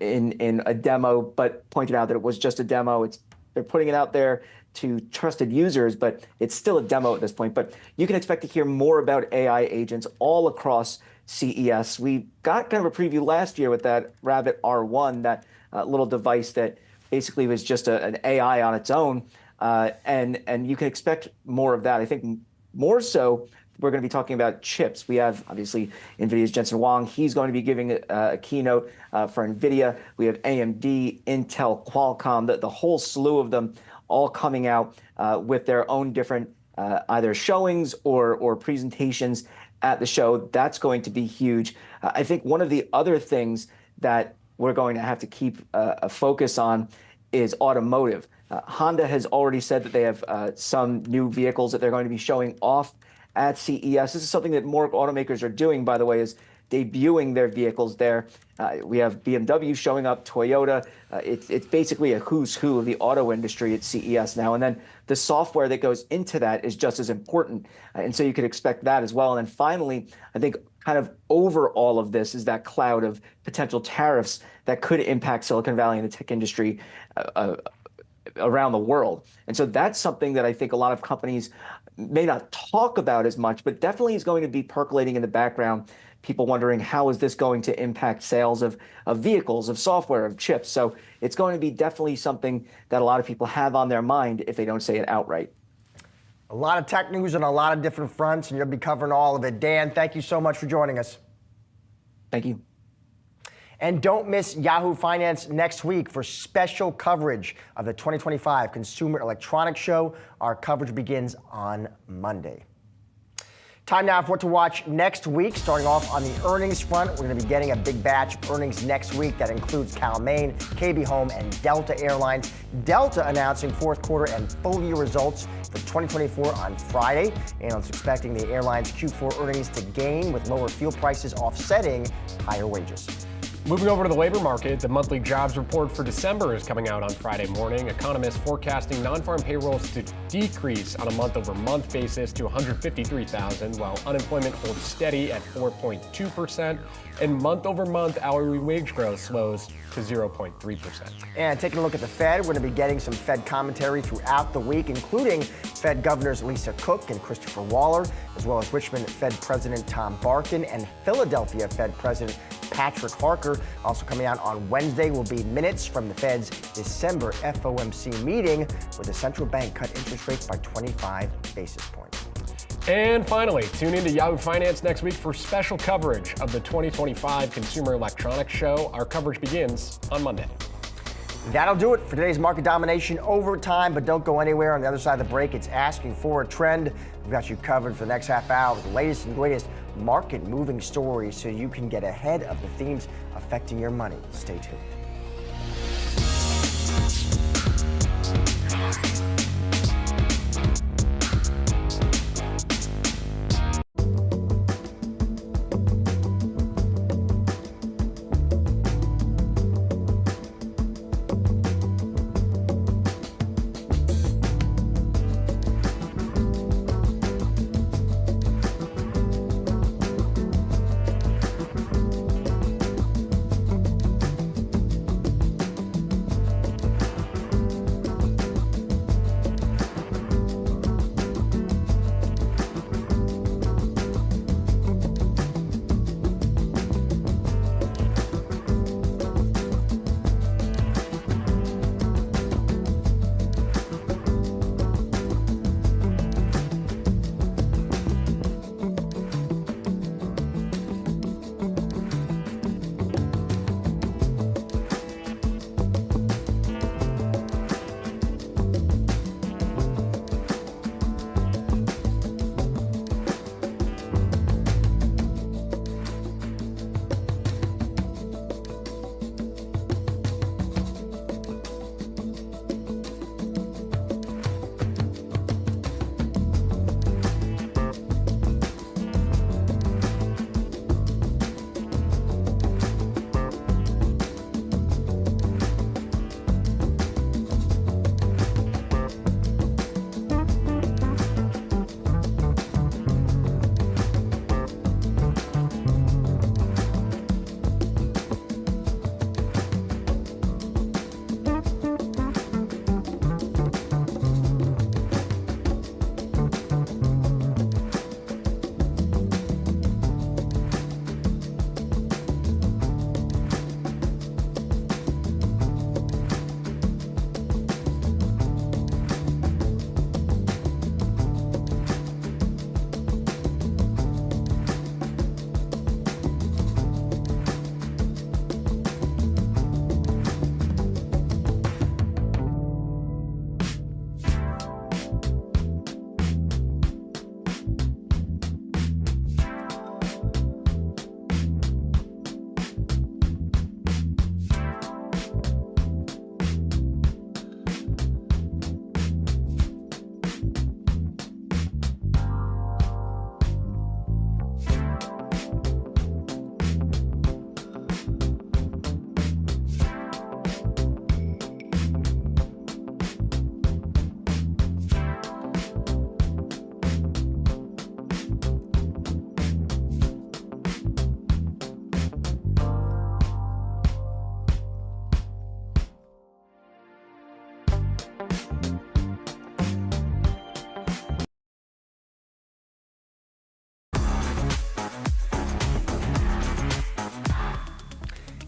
in a demo, but pointed out that it was just a demo. They're putting it out there to trusted users, but it's still a demo at this point. But you can expect to hear more about AI agents all across CES. We got kind of a preview last year with that Rabbit R1, that little device that basically was just an AI on its own, and you can expect more of that. I think more so we're going to be talking about chips. We have, obviously, NVIDIA's Jensen Huang. He's going to be giving a keynote for NVIDIA. We have AMD, Intel, Qualcomm, the whole slew of them all coming out with their own different either showings or presentations at the show. That's going to be huge. I think one of the other things that we're going to have to keep a focus on is automotive. Honda has already said that they have some new vehicles that they're going to be showing off at CES. This is something that more automakers are doing, by the way, is debuting their vehicles there. We have BMW showing up, Toyota. It's basically a who's who of the auto industry at CES now. And then the software that goes into that is just as important. And so you could expect that as well. And then finally, I think kind of over all of this is that cloud of potential tariffs that could impact Silicon Valley and the tech industry around the world. And so that's something that I think a lot of companies may not talk about as much, but definitely is going to be percolating in the background. People wondering, how is this going to impact sales of vehicles, of software, of chips? So it's going to be definitely something that a lot of people have on their mind if they don't say it outright. A lot of tech news on a lot of different fronts, and you'll be covering all of it. Dan, thank you so much for joining us. Thank you. And don't miss Yahoo Finance next week for special coverage of the 2025 Consumer Electronics Show. Our coverage begins on Monday. Time now for what to watch next week. Starting off on the earnings front, we're going to be getting a big batch of earnings next week. That includes Cal-Maine, KB Home, and Delta Airlines. Delta announcing fourth quarter and full year results for 2024 on Friday. Analysts expecting the airline's Q4 earnings to gain with lower fuel prices offsetting higher wages. Moving over to the labor market, the monthly jobs report for December is coming out on Friday morning. Economists forecasting non-farm payrolls to decrease on a month-over-month basis to 153,000, while unemployment holds steady at 4.2%, and month-over-month hourly wage growth slows to 0.3%. And taking a look at the Fed, we're going to be getting some Fed commentary throughout the week, including Fed Governors Lisa Cook and Christopher Waller, as well as Richmond Fed President Tom Barkin and Philadelphia Fed President Patrick Harker. Also coming out on Wednesday will be minutes from the Fed's December FOMC meeting, where the central bank cut interest rates by 25 basis points. And finally, tune in to Yahoo Finance next week for special coverage of the 2025 Consumer Electronics Show. Our coverage begins on Monday. That'll do it for today's Market Domination Overtime, but don't go anywhere. On the other side of the break, it's Asking for a Trend. We've got you covered for the next half hour with the latest and greatest market-moving stories so you can get ahead of the themes affecting your money. Stay tuned.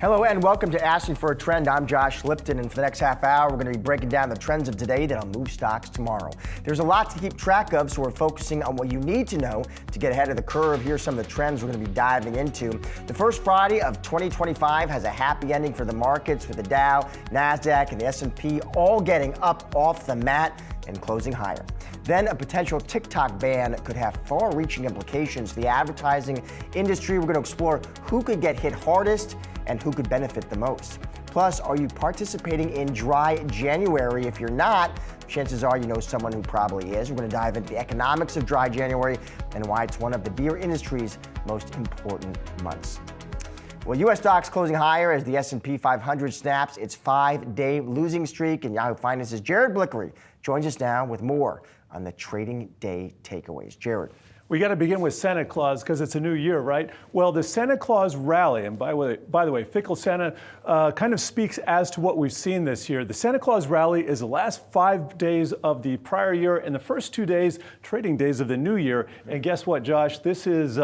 Hello and welcome to Asking for a Trend. I'm Josh Lipton, and for the next half hour, we're going to be breaking down the trends of today that'll move stocks tomorrow. There's a lot to keep track of, so we're focusing on what you need to know to get ahead of the curve. Here's some of the trends we're going to be diving into. The first Friday of 2025 has a happy ending for the markets, with the Dow, Nasdaq, and the S&P all getting up off the mat and closing higher. Then a potential TikTok ban could have far-reaching implications for the advertising industry. We're going to explore who could get hit hardest and who could benefit the most. Plus, are you participating in Dry January? If you're not, chances are you know someone who probably is. We're going to dive into the economics of Dry January and why it's one of the beer industry's most important months. Well, U.S. stocks closing higher as the S&P 500 snaps its 5-day losing streak. And Yahoo Finance's Jared Blickery joins us now with more on the trading day takeaways. Jared. We got to begin with Santa Claus because it's a new year, right? Well, the Santa Claus rally, and by the way, Fickle Santa kind of speaks as to what we've seen this year. The Santa Claus rally is the last 5 days of the prior year and the first 2 days, trading days of the new year. And guess what, Josh? This is,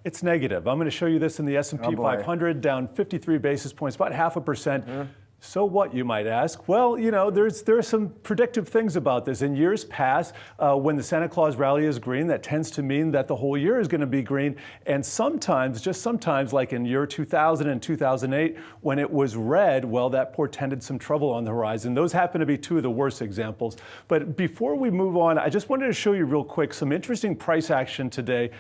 it's negative. I'm going to show you this in the S&P 500, down 53 basis points, about 0.5%. So what, you might ask? Well, you know, there are some predictive things about this. In years past, when the Santa Claus rally is green, that tends to mean that the whole year is going to be green. And sometimes, just sometimes, like in year 2000 and 2008, when it was red, well, that portended some trouble on the horizon. Those happen to be two of the worst examples. But before we move on, I just wanted to show you real quick some interesting price action today.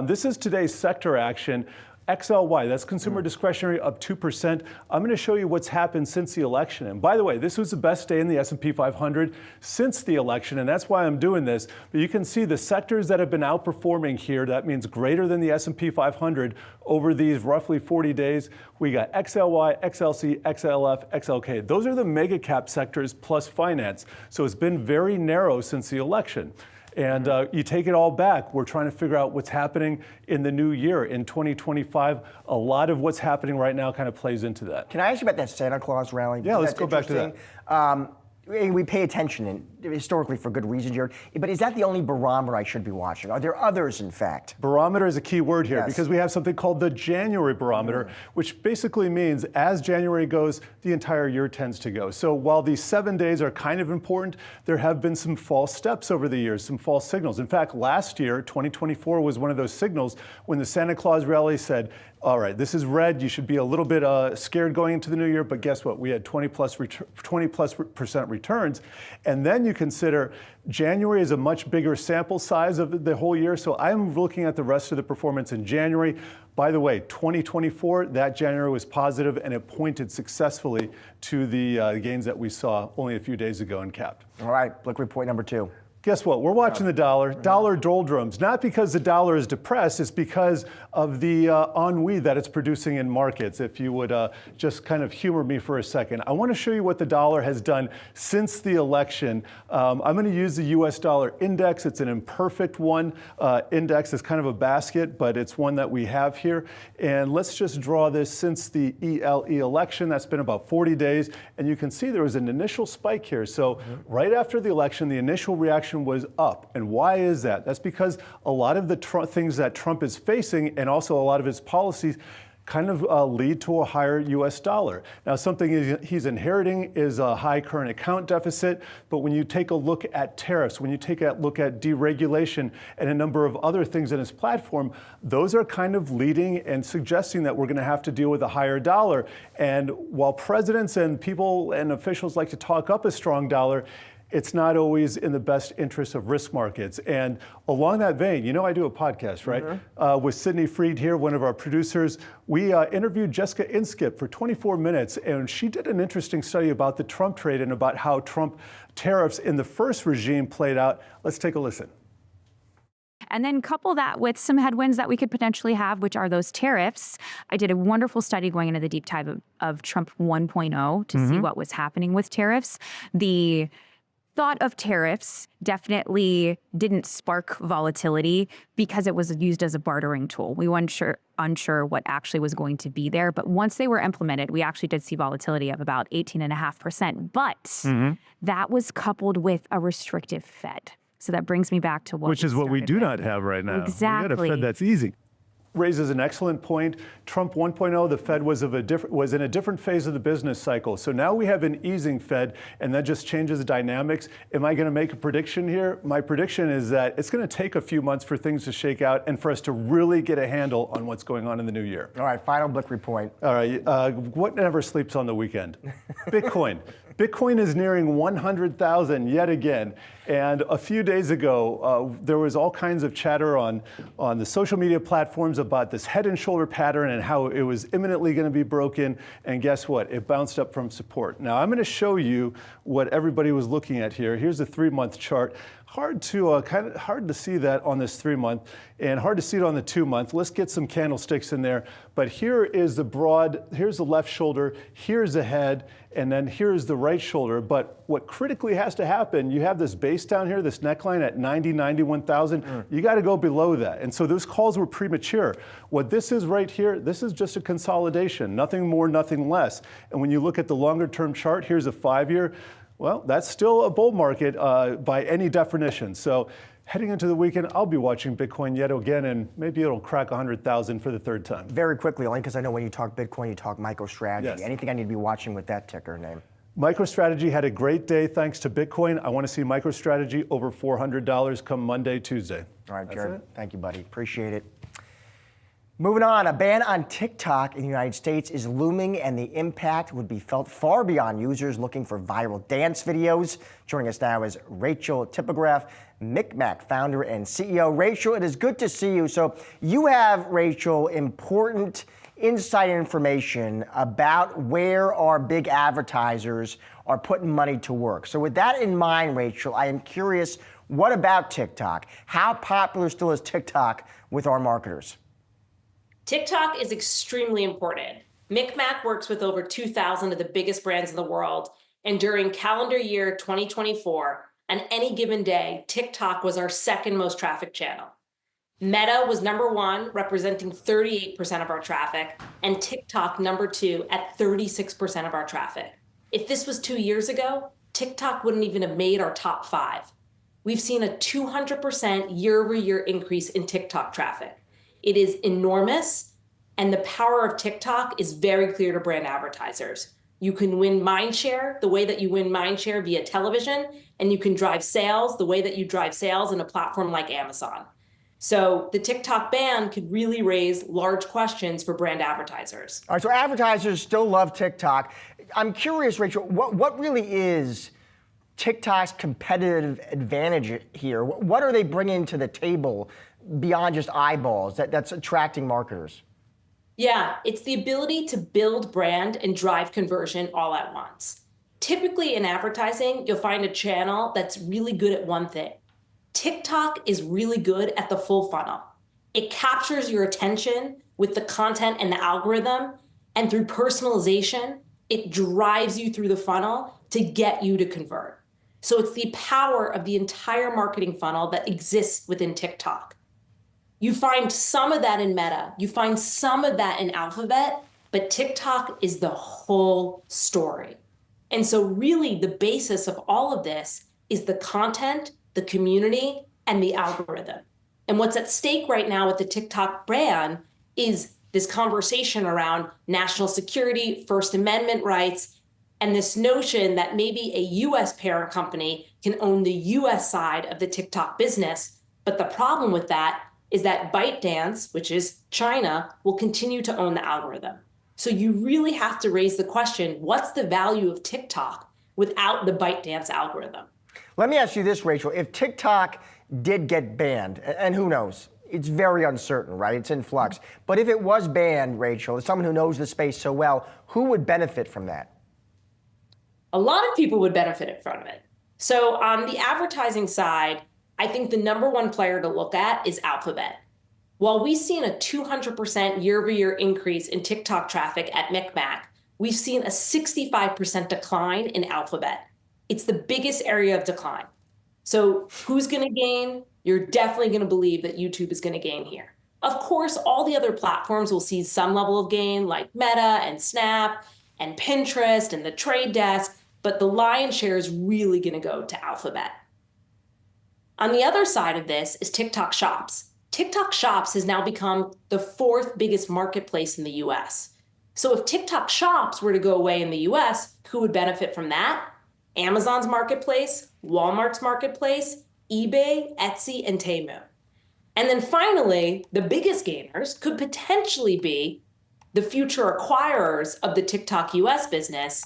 This is today's sector action. XLY, that's consumer discretionary, up 2%. I'm going to show you what's happened since the election. And by the way, this was the best day in the S&P 500 since the election, and that's why I'm doing this. But you can see the sectors that have been outperforming here, that means greater than the S&P 500 over these roughly 40 days. We got XLY, XLC, XLF, XLK. Those are the mega cap sectors plus finance. So it's been very narrow since the election. And you take it all back, we're trying to figure out what's happening in the new year, in 2025. A lot of what's happening right now kind of plays into that. Can I ask you about that Santa Claus rally? Yeah, let's go back to that. We pay attention, and historically for good reason, Jared. But is that the only barometer I should be watching? Are there others, in fact? Barometer is a key word here because we have something called the January barometer, which basically means as January goes, the entire year tends to go. So while these 7 days are kind of important, there have been some false steps over the years, some false signals. In fact, last year, 2024, was one of those signals when the Santa Claus rally said, all right, this is red. You should be a little bit scared going into the new year. But guess what? We had 20+% returns. And then you consider January is a much bigger sample size of the whole year. So I'm looking at the rest of the performance in January. By the way, 2024, that January was positive, and it pointed successfully to the gains that we saw only a few days ago in cap. All right, Blick report number 2. Guess what? We're watching the dollar doldrums, not because the dollar is depressed, it's because of the ennui that it's producing in markets. If you would just kind of humor me for a second. I want to show you what the dollar has done since the election. I'm going to use the US dollar index. It's an imperfect one. Index is kind of a basket, but it's one that we have here. And let's just draw this since the ELE election. That's been about 40 days. And you can see there was an initial spike here. So right after the election, the initial reaction was up. And why is that? That's because a lot of the things that Trump is facing and also a lot of his policies kind of lead to a higher U.S. dollar. Now, something he's inheriting is a high current account deficit, but when you take a look at tariffs, when you take a look at deregulation and a number of other things in his platform, those are kind of leading and suggesting that we're going to have to deal with a higher dollar. And while presidents and people and officials like to talk up a strong dollar, it's not always in the best interest of risk markets. And along that vein, you know I do a podcast, right? With Sydney Freed here, one of our producers. We interviewed Jessica Inskip for 24 minutes, and she did an interesting study about the Trump trade and about how Trump tariffs in the first regime played out. Let's take a listen. And then couple that with some headwinds that we could potentially have, which are those tariffs. I did a wonderful study going into the deep dive of Trump 1.0 to see what was happening with tariffs. The thought of tariffs definitely didn't spark volatility because it was used as a bartering tool. We weren't sure unsure what actually was going to be there. But once they were implemented, we actually did see volatility of about 18.5%. But that was coupled with a restrictive Fed. So that brings me back to which is what we do not have right now. Exactly. We got a Fed that's easy. Raises an excellent point. Trump 1.0, the Fed was in a different phase of the business cycle. So now we have an easing Fed, and that just changes the dynamics. Am I going to make a prediction here? My prediction is that it's going to take a few months for things to shake out and for us to really get a handle on what's going on in the new year. All right, final Blickery point. All right, what never sleeps on the weekend? Bitcoin. Bitcoin is nearing 100,000 yet again. And a few days ago, there was all kinds of chatter on the social media platforms about this head and shoulder pattern and how it was imminently going to be broken. And guess what? It bounced up from support. Now, I'm going to show you what everybody was looking at here. Here's a 3-month chart. Hard to see that on this 3-month, and hard to see it on the 2-month. Let's get some candlesticks in there. But here is here's the left shoulder, here's the head, and then here's the right shoulder. But what critically has to happen, you have this base down here, this neckline at 90, 91,000. You got to go below that. And so those calls were premature. What this is right here, this is just a consolidation, nothing more, nothing less. And when you look at the longer term chart, here's a 5-year. Well, that's still a bull market by any definition. So heading into the weekend, I'll be watching Bitcoin yet again, and maybe it'll crack 100,000 for the 3rd time. Very quickly, only because I know when you talk Bitcoin, you talk MicroStrategy. Yes. Anything I need to be watching with that ticker name? MicroStrategy had a great day thanks to Bitcoin. I want to see MicroStrategy over $400 come Monday, Tuesday. All right, Jared. Thank you, buddy. Appreciate it. Moving on, a ban on TikTok in the United States is looming, and the impact would be felt far beyond users looking for viral dance videos. Joining us now is Rachel Tipograph, MikMak founder and CEO. Rachel, it is good to see you. So you have, Rachel, important inside information about where our big advertisers are putting money to work. So with that in mind, Rachel, I am curious, what about TikTok? How popular still is TikTok with our marketers? TikTok is extremely important. MikMak works with over 2,000 of the biggest brands in the world. And during calendar year 2024, on any given day, TikTok was our 2nd most trafficked channel. Meta was number 1, representing 38% of our traffic, and TikTok number 2 at 36% of our traffic. If this was 2 years ago, TikTok wouldn't even have made our top 5. We've seen a 200% year-over-year increase in TikTok traffic. It is enormous, and the power of TikTok is very clear to brand advertisers. You can win mind share the way that you win mind share via television, and you can drive sales the way that you drive sales in a platform like Amazon. So the TikTok ban could really raise large questions for brand advertisers. All right, so advertisers still love TikTok. I'm curious, Rachel, what really is TikTok's competitive advantage here? What are they bringing to the table beyond just eyeballs that's attracting marketers? Yeah, it's the ability to build brand and drive conversion all at once. Typically in advertising, you'll find a channel that's really good at one thing. TikTok is really good at the full funnel. It captures your attention with the content and the algorithm, and through personalization, it drives you through the funnel to get you to convert. So it's the power of the entire marketing funnel that exists within TikTok. You find some of that in Meta, you find some of that in Alphabet, but TikTok is the whole story. And so really the basis of all of this is the content, the community, and the algorithm. And what's at stake right now with the TikTok ban is this conversation around national security, First Amendment rights, and this notion that maybe a US parent company can own the US side of the TikTok business. But the problem with that is that ByteDance, which is China, will continue to own the algorithm. So you really have to raise the question, what's the value of TikTok without the ByteDance algorithm? Let me ask you this, Rachel. If TikTok did get banned, and who knows, it's very uncertain, right? It's in flux. But if it was banned, Rachel, as someone who knows the space so well, who would benefit from that? A lot of people would benefit from it. So on the advertising side, I think the number one player to look at is Alphabet. While we've seen a 200% year-over-year increase in TikTok traffic at MikMak, we've seen a 65% decline in Alphabet. It's the biggest area of decline. So who's going to gain? You're definitely going to believe that YouTube is going to gain here. Of course, all the other platforms will see some level of gain, like Meta and Snap and Pinterest and The Trade Desk, but the lion's share is really going to go to Alphabet. On the other side of this is TikTok Shops. TikTok Shops has now become the 4th biggest marketplace in the US. So if TikTok Shops were to go away in the US, who would benefit from that? Amazon's marketplace, Walmart's marketplace, eBay, Etsy, and Temu. And then finally, the biggest gainers could potentially be the future acquirers of the TikTok US business.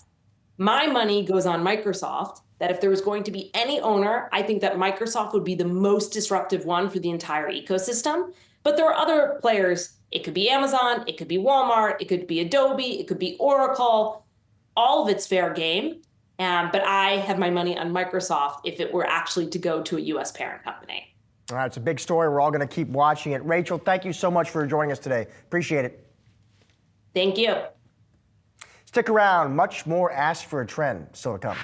My money goes on Microsoft, that if there was going to be any owner, I think that Microsoft would be the most disruptive one for the entire ecosystem. But there are other players. It could be Amazon, it could be Walmart, it could be Adobe, it could be Oracle. All of it's fair game. But I have my money on Microsoft if it were actually to go to a US parent company. All right, it's a big story. We're all going to keep watching it. Rachel, thank you so much for joining us today. Appreciate it. Thank you. Stick around. Much more Ask for a Trend still to come.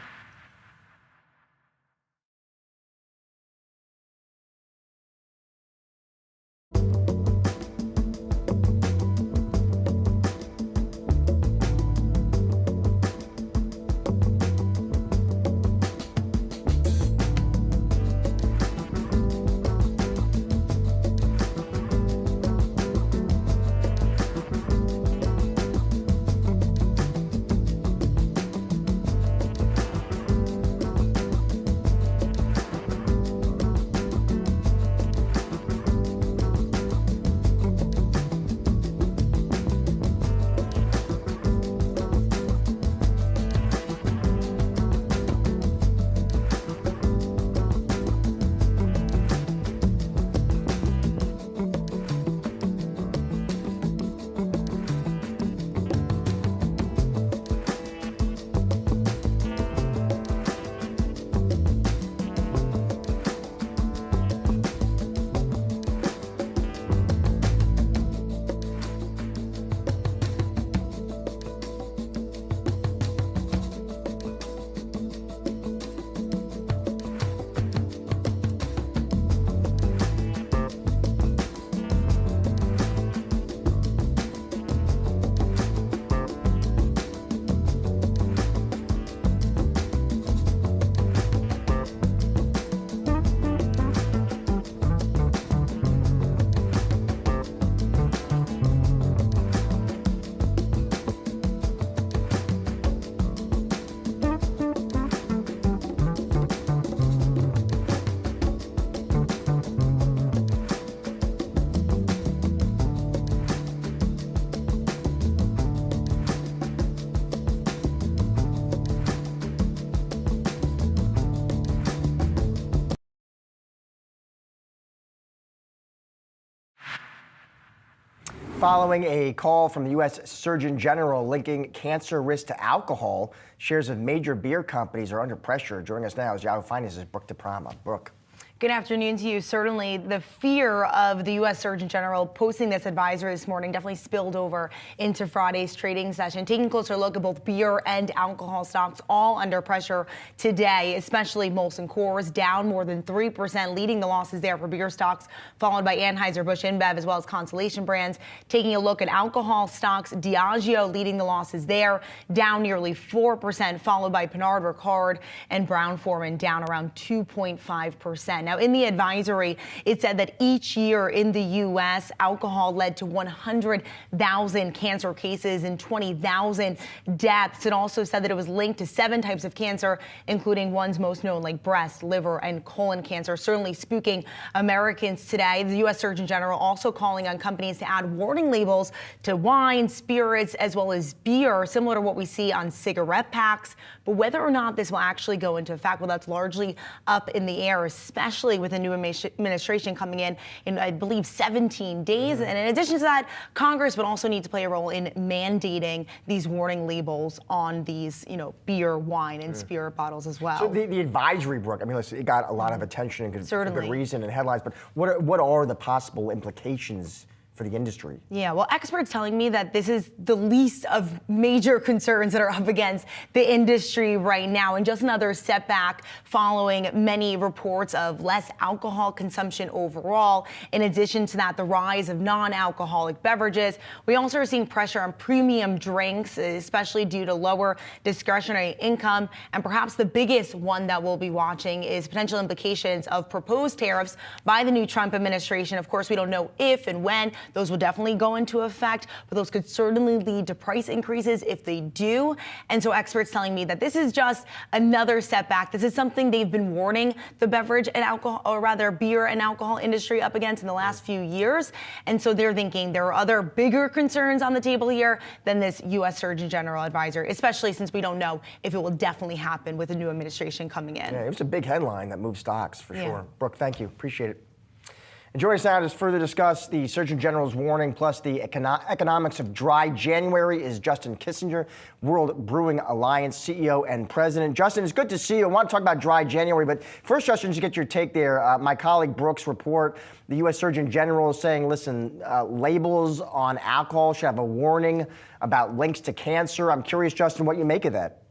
Following a call from the U.S. Surgeon General linking cancer risk to alcohol, shares of major beer companies are under pressure. Joining us now is Yahoo Finance's Brooke DePrama. Brooke. Good afternoon to you. Certainly, the fear of the U.S. Surgeon General posting this advisory this morning definitely spilled over into Friday's trading session. Taking a closer look at both beer and alcohol stocks, all under pressure today, especially Molson Coors, down more than 3%, leading the losses there for beer stocks, followed by Anheuser-Busch InBev, as well as Constellation Brands. Taking a look at alcohol stocks, Diageo leading the losses there, down nearly 4%, followed by Pernod Ricard and Brown-Forman, down around 2.5%. Now, in the advisory, it said that each year in the U.S., alcohol led to 100,000 cancer cases and 20,000 deaths. It also said that it was linked to 7 types of cancer, including ones most known like breast, liver, and colon cancer, certainly spooking Americans today. The U.S. Surgeon General also calling on companies to add warning labels to wine, spirits, as well as beer, similar to what we see on cigarette packs. But whether or not this will actually go into effect, well, that's largely up in the air, especially with a new administration coming in, I believe, 17 days. And in addition to that, Congress would also need to play a role in mandating these warning labels on these, beer, wine, and spirit bottles as well. So the advisory, Brooke, I mean, listen, it got a lot of attention and for good reason and headlines, but what are the possible implications for the industry. Yeah, well, experts telling me that this is the least of major concerns that are up against the industry right now, and just another setback following many reports of less alcohol consumption overall. In addition to that, the rise of non-alcoholic beverages. We also are seeing pressure on premium drinks, especially due to lower discretionary income. And perhaps the biggest one that we'll be watching is potential implications of proposed tariffs by the new Trump administration. Of course, we don't know if and when those will definitely go into effect, but those could certainly lead to price increases if they do. And so experts telling me that this is just another setback. This is something they've been warning the beverage and alcohol, or rather beer and alcohol industry up against in the last few years. And so they're thinking there are other bigger concerns on the table here than this U.S. Surgeon General advisor, especially since we don't know if it will definitely happen with the new administration coming in. Yeah, it was a big headline that moved stocks for sure. Brooke, thank you. Appreciate it. And joining us now to further discuss the Surgeon General's warning plus the economics of dry January is Justin Kissinger, World Brewing Alliance CEO and President. Justin, it's good to see you. I want to talk about dry January, but first, Justin, just get your take there. My colleague Brooks report, the U.S. Surgeon General is saying, listen, labels on alcohol should have a warning about links to cancer. I'm curious, Justin, what you make of that.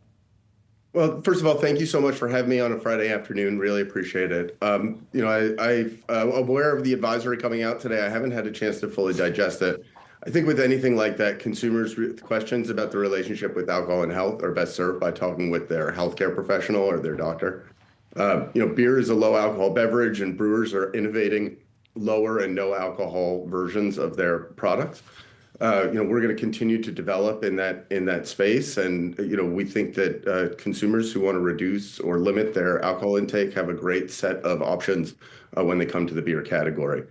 Well, first of all, thank you so much for having me on a Friday afternoon. Really appreciate it. I'm aware of the advisory coming out today. I haven't had a chance to fully digest it. I think with anything like that, consumers with questions about the relationship with alcohol and health are best served by talking with their healthcare professional or their doctor. Beer is a low alcohol beverage, and brewers are innovating lower and no alcohol versions of their products. We're going to continue to develop in that space, and we think that consumers who want to reduce or limit their alcohol intake have a great set of options when they come to the beer category.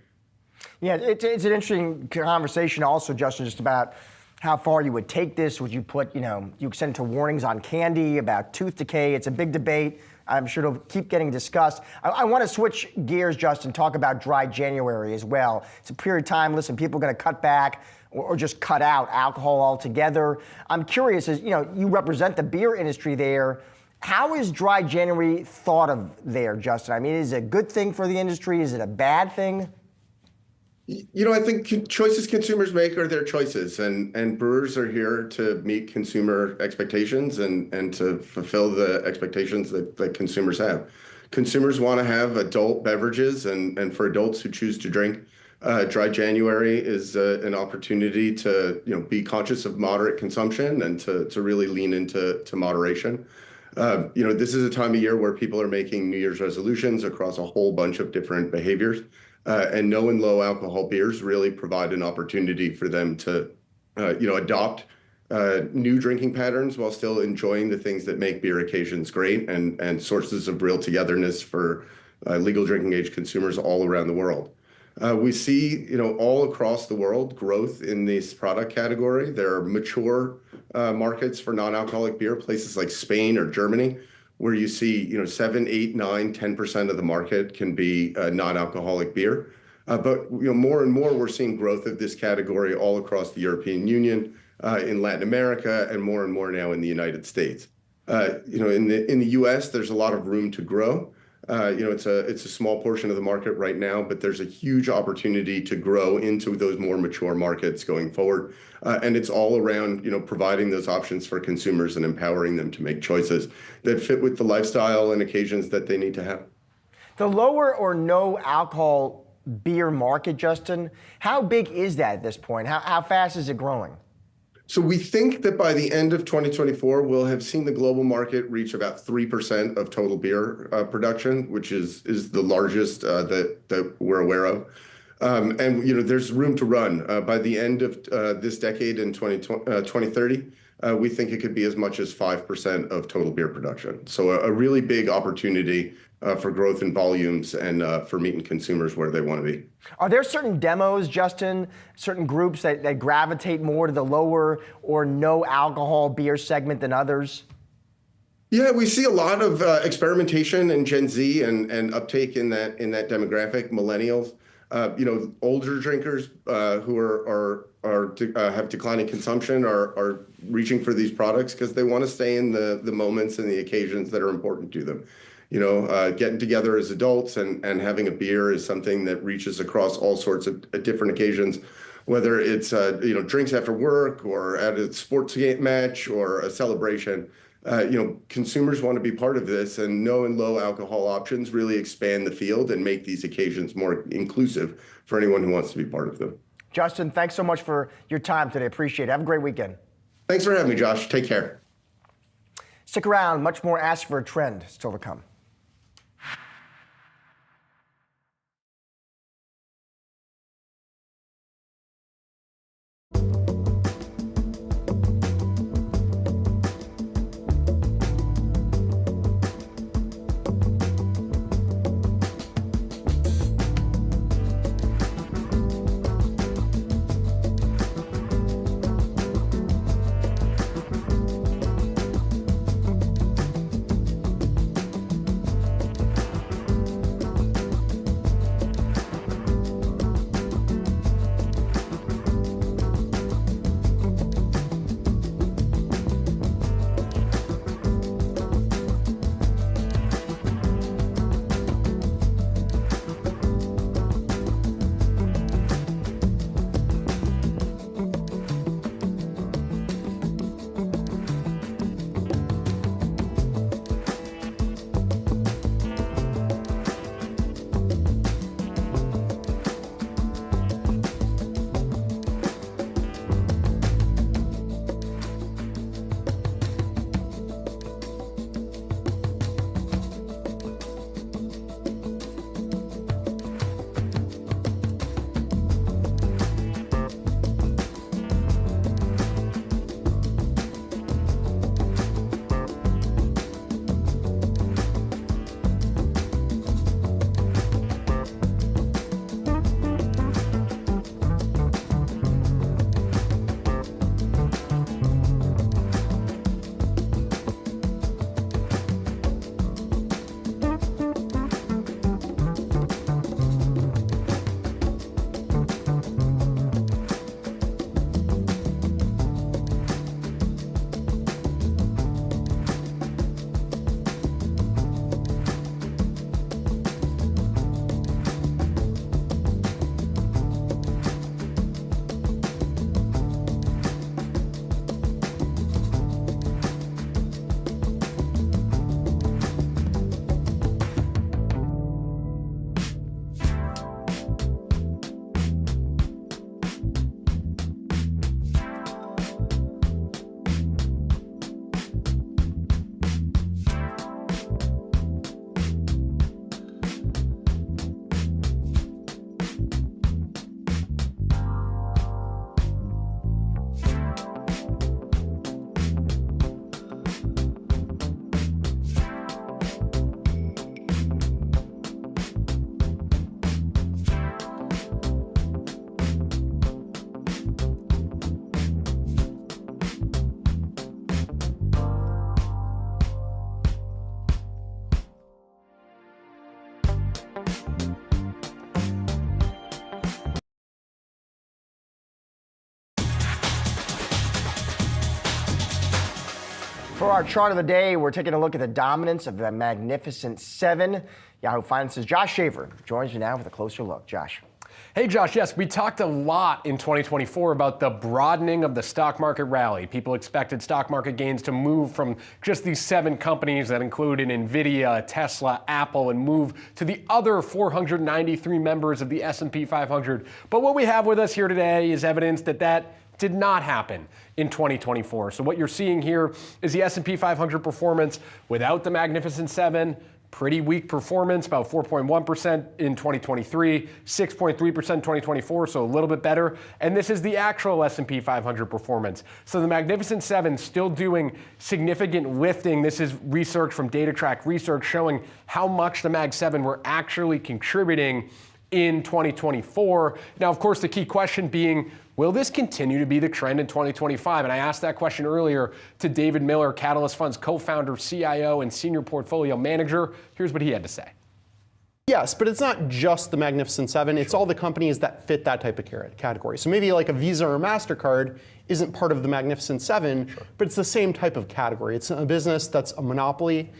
Yeah, it's an interesting conversation also, Justin, just about how far you would take this. Would you put, you extend to warnings on candy about tooth decay? It's a big debate. I'm sure it'll keep getting discussed. I want to switch gears, Justin, talk about dry January as well. It's a period of time, listen, people are going to cut back or just cut out alcohol altogether. I'm curious, as you represent the beer industry there, how is dry January thought of there, Justin? I mean, is it a good thing for the industry? Is it a bad thing? I think choices consumers make are their choices, and brewers are here to meet consumer expectations and to fulfill the expectations that consumers have. Consumers want to have adult beverages, and for adults who choose to drink, dry January is an opportunity to be conscious of moderate consumption and to really lean into moderation. This is a time of year where people are making New Year's resolutions across a whole bunch of different behaviors. And no and low alcohol beers really provide an opportunity for them to, adopt new drinking patterns while still enjoying the things that make beer occasions great and sources of real togetherness for legal drinking age consumers all around the world. We see, all across the world growth in this product category. There are mature markets for non-alcoholic beer, places like Spain or Germany, where you see, 7, 8, 9, 10% of the market can be non-alcoholic beer. But more and more, we're seeing growth of this category all across the European Union, in Latin America, and more now in the United States. In the U.S., there's a lot of room to grow. It's a small portion of the market right now, but there's a huge opportunity to grow into those more mature markets going forward. And it's all around, providing those options for consumers and empowering them to make choices that fit with the lifestyle and occasions that they need to have. The lower or no alcohol beer market, Justin, how big is that at this point? How fast is it growing? So we think that by the end of 2024, we'll have seen the global market reach about 3% of total beer production, which is the largest that we're aware of. And there's room to run. By the end of this decade in 2030, we think it could be as much as 5% of total beer production. So a really big opportunity for growth in volumes and for meeting consumers where they want to be. Are there certain demos, Justin, certain groups that gravitate more to the lower or no alcohol beer segment than others? Yeah, we see a lot of experimentation in Gen Z and uptake in that demographic, millennials. Older drinkers who have declining consumption are reaching for these products because they want to stay in the moments and the occasions that are important to them. Getting together as adults and having a beer is something that reaches across all sorts of different occasions. whether it's drinks after work or at a sports game match or a celebration. Consumers want to be part of this, and no and low alcohol options really expand the field and make these occasions more inclusive for anyone who wants to be part of them. Justin, thanks so much for your time today. Appreciate it. Have a great weekend. Thanks for having me, Josh. Take care. Stick around. Much more Ask for a Trend still to come. For our chart of the day, we're taking a look at the dominance of the Magnificent Seven. Yahoo Finance's Josh Schaefer joins me now with a closer look. Josh. Hey, Josh, yes, we talked a lot in 2024 about the broadening of the stock market rally. People expected stock market gains to move from just these 7 companies that included Nvidia, Tesla, Apple, and move to the other 493 members of the S&P 500. But what we have with us here today is evidence that that did not happen in 2024. So what you're seeing here is the S&P 500 performance without the Magnificent Seven. Pretty weak performance, about 4.1% in 2023, 6.3% in 2024, so a little bit better. And this is the actual S&P 500 performance. So the Magnificent Seven still doing significant lifting. This is research from DataTrack Research showing how much the Mag 7 were actually contributing in 2024. Now, of course, the key question being, will this continue to be the trend in 2025? And I asked that question earlier to David Miller, Catalyst Fund's co-founder, CIO, and senior portfolio manager. Here's what he had to say. Yes, but it's not just the Magnificent Seven. It's all the companies that fit that type of category. So maybe like a Visa or MasterCard isn't part of the Magnificent Seven, but it's the same type of category. It's a business that's a monopoly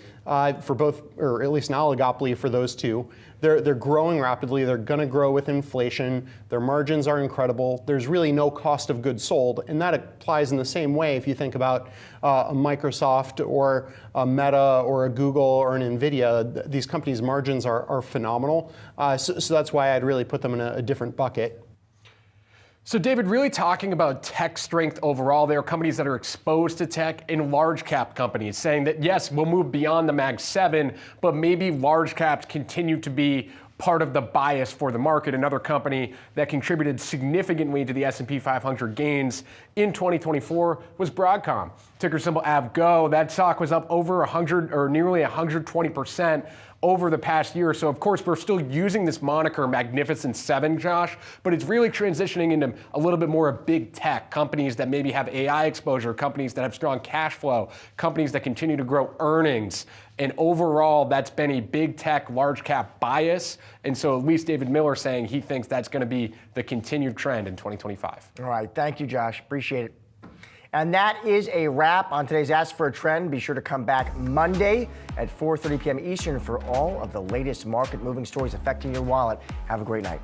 for both, or at least an oligopoly for those two. They're growing rapidly. They're going to grow with inflation. Their margins are incredible. There's really no cost of goods sold, and that applies in the same way if you think about a Microsoft or a Meta or a Google or an Nvidia. These companies' margins are phenomenal. So that's why I'd really put them in a different bucket. So David, really talking about tech strength overall, there are companies that are exposed to tech in large cap companies, saying that yes, we'll move beyond the Mag 7, but maybe large caps continue to be part of the bias for the market. Another company that contributed significantly to the S&P 500 gains in 2024 was Broadcom. Ticker symbol AVGO. That stock was up over 100 or nearly 120% over the past year or so. Of course, we're still using this moniker Magnificent Seven, Josh, but it's really transitioning into a little bit more of big tech, companies that maybe have AI exposure, companies that have strong cash flow, companies that continue to grow earnings. And overall, that's been a big tech, large cap bias. And so at least David Miller saying he thinks that's going to be the continued trend in 2025. All right. Thank you, Josh. Appreciate it. And that is a wrap on today's Ask for a Trend. Be sure to come back Monday at 4:30 p.m. Eastern for all of the latest market moving stories affecting your wallet. Have a great night.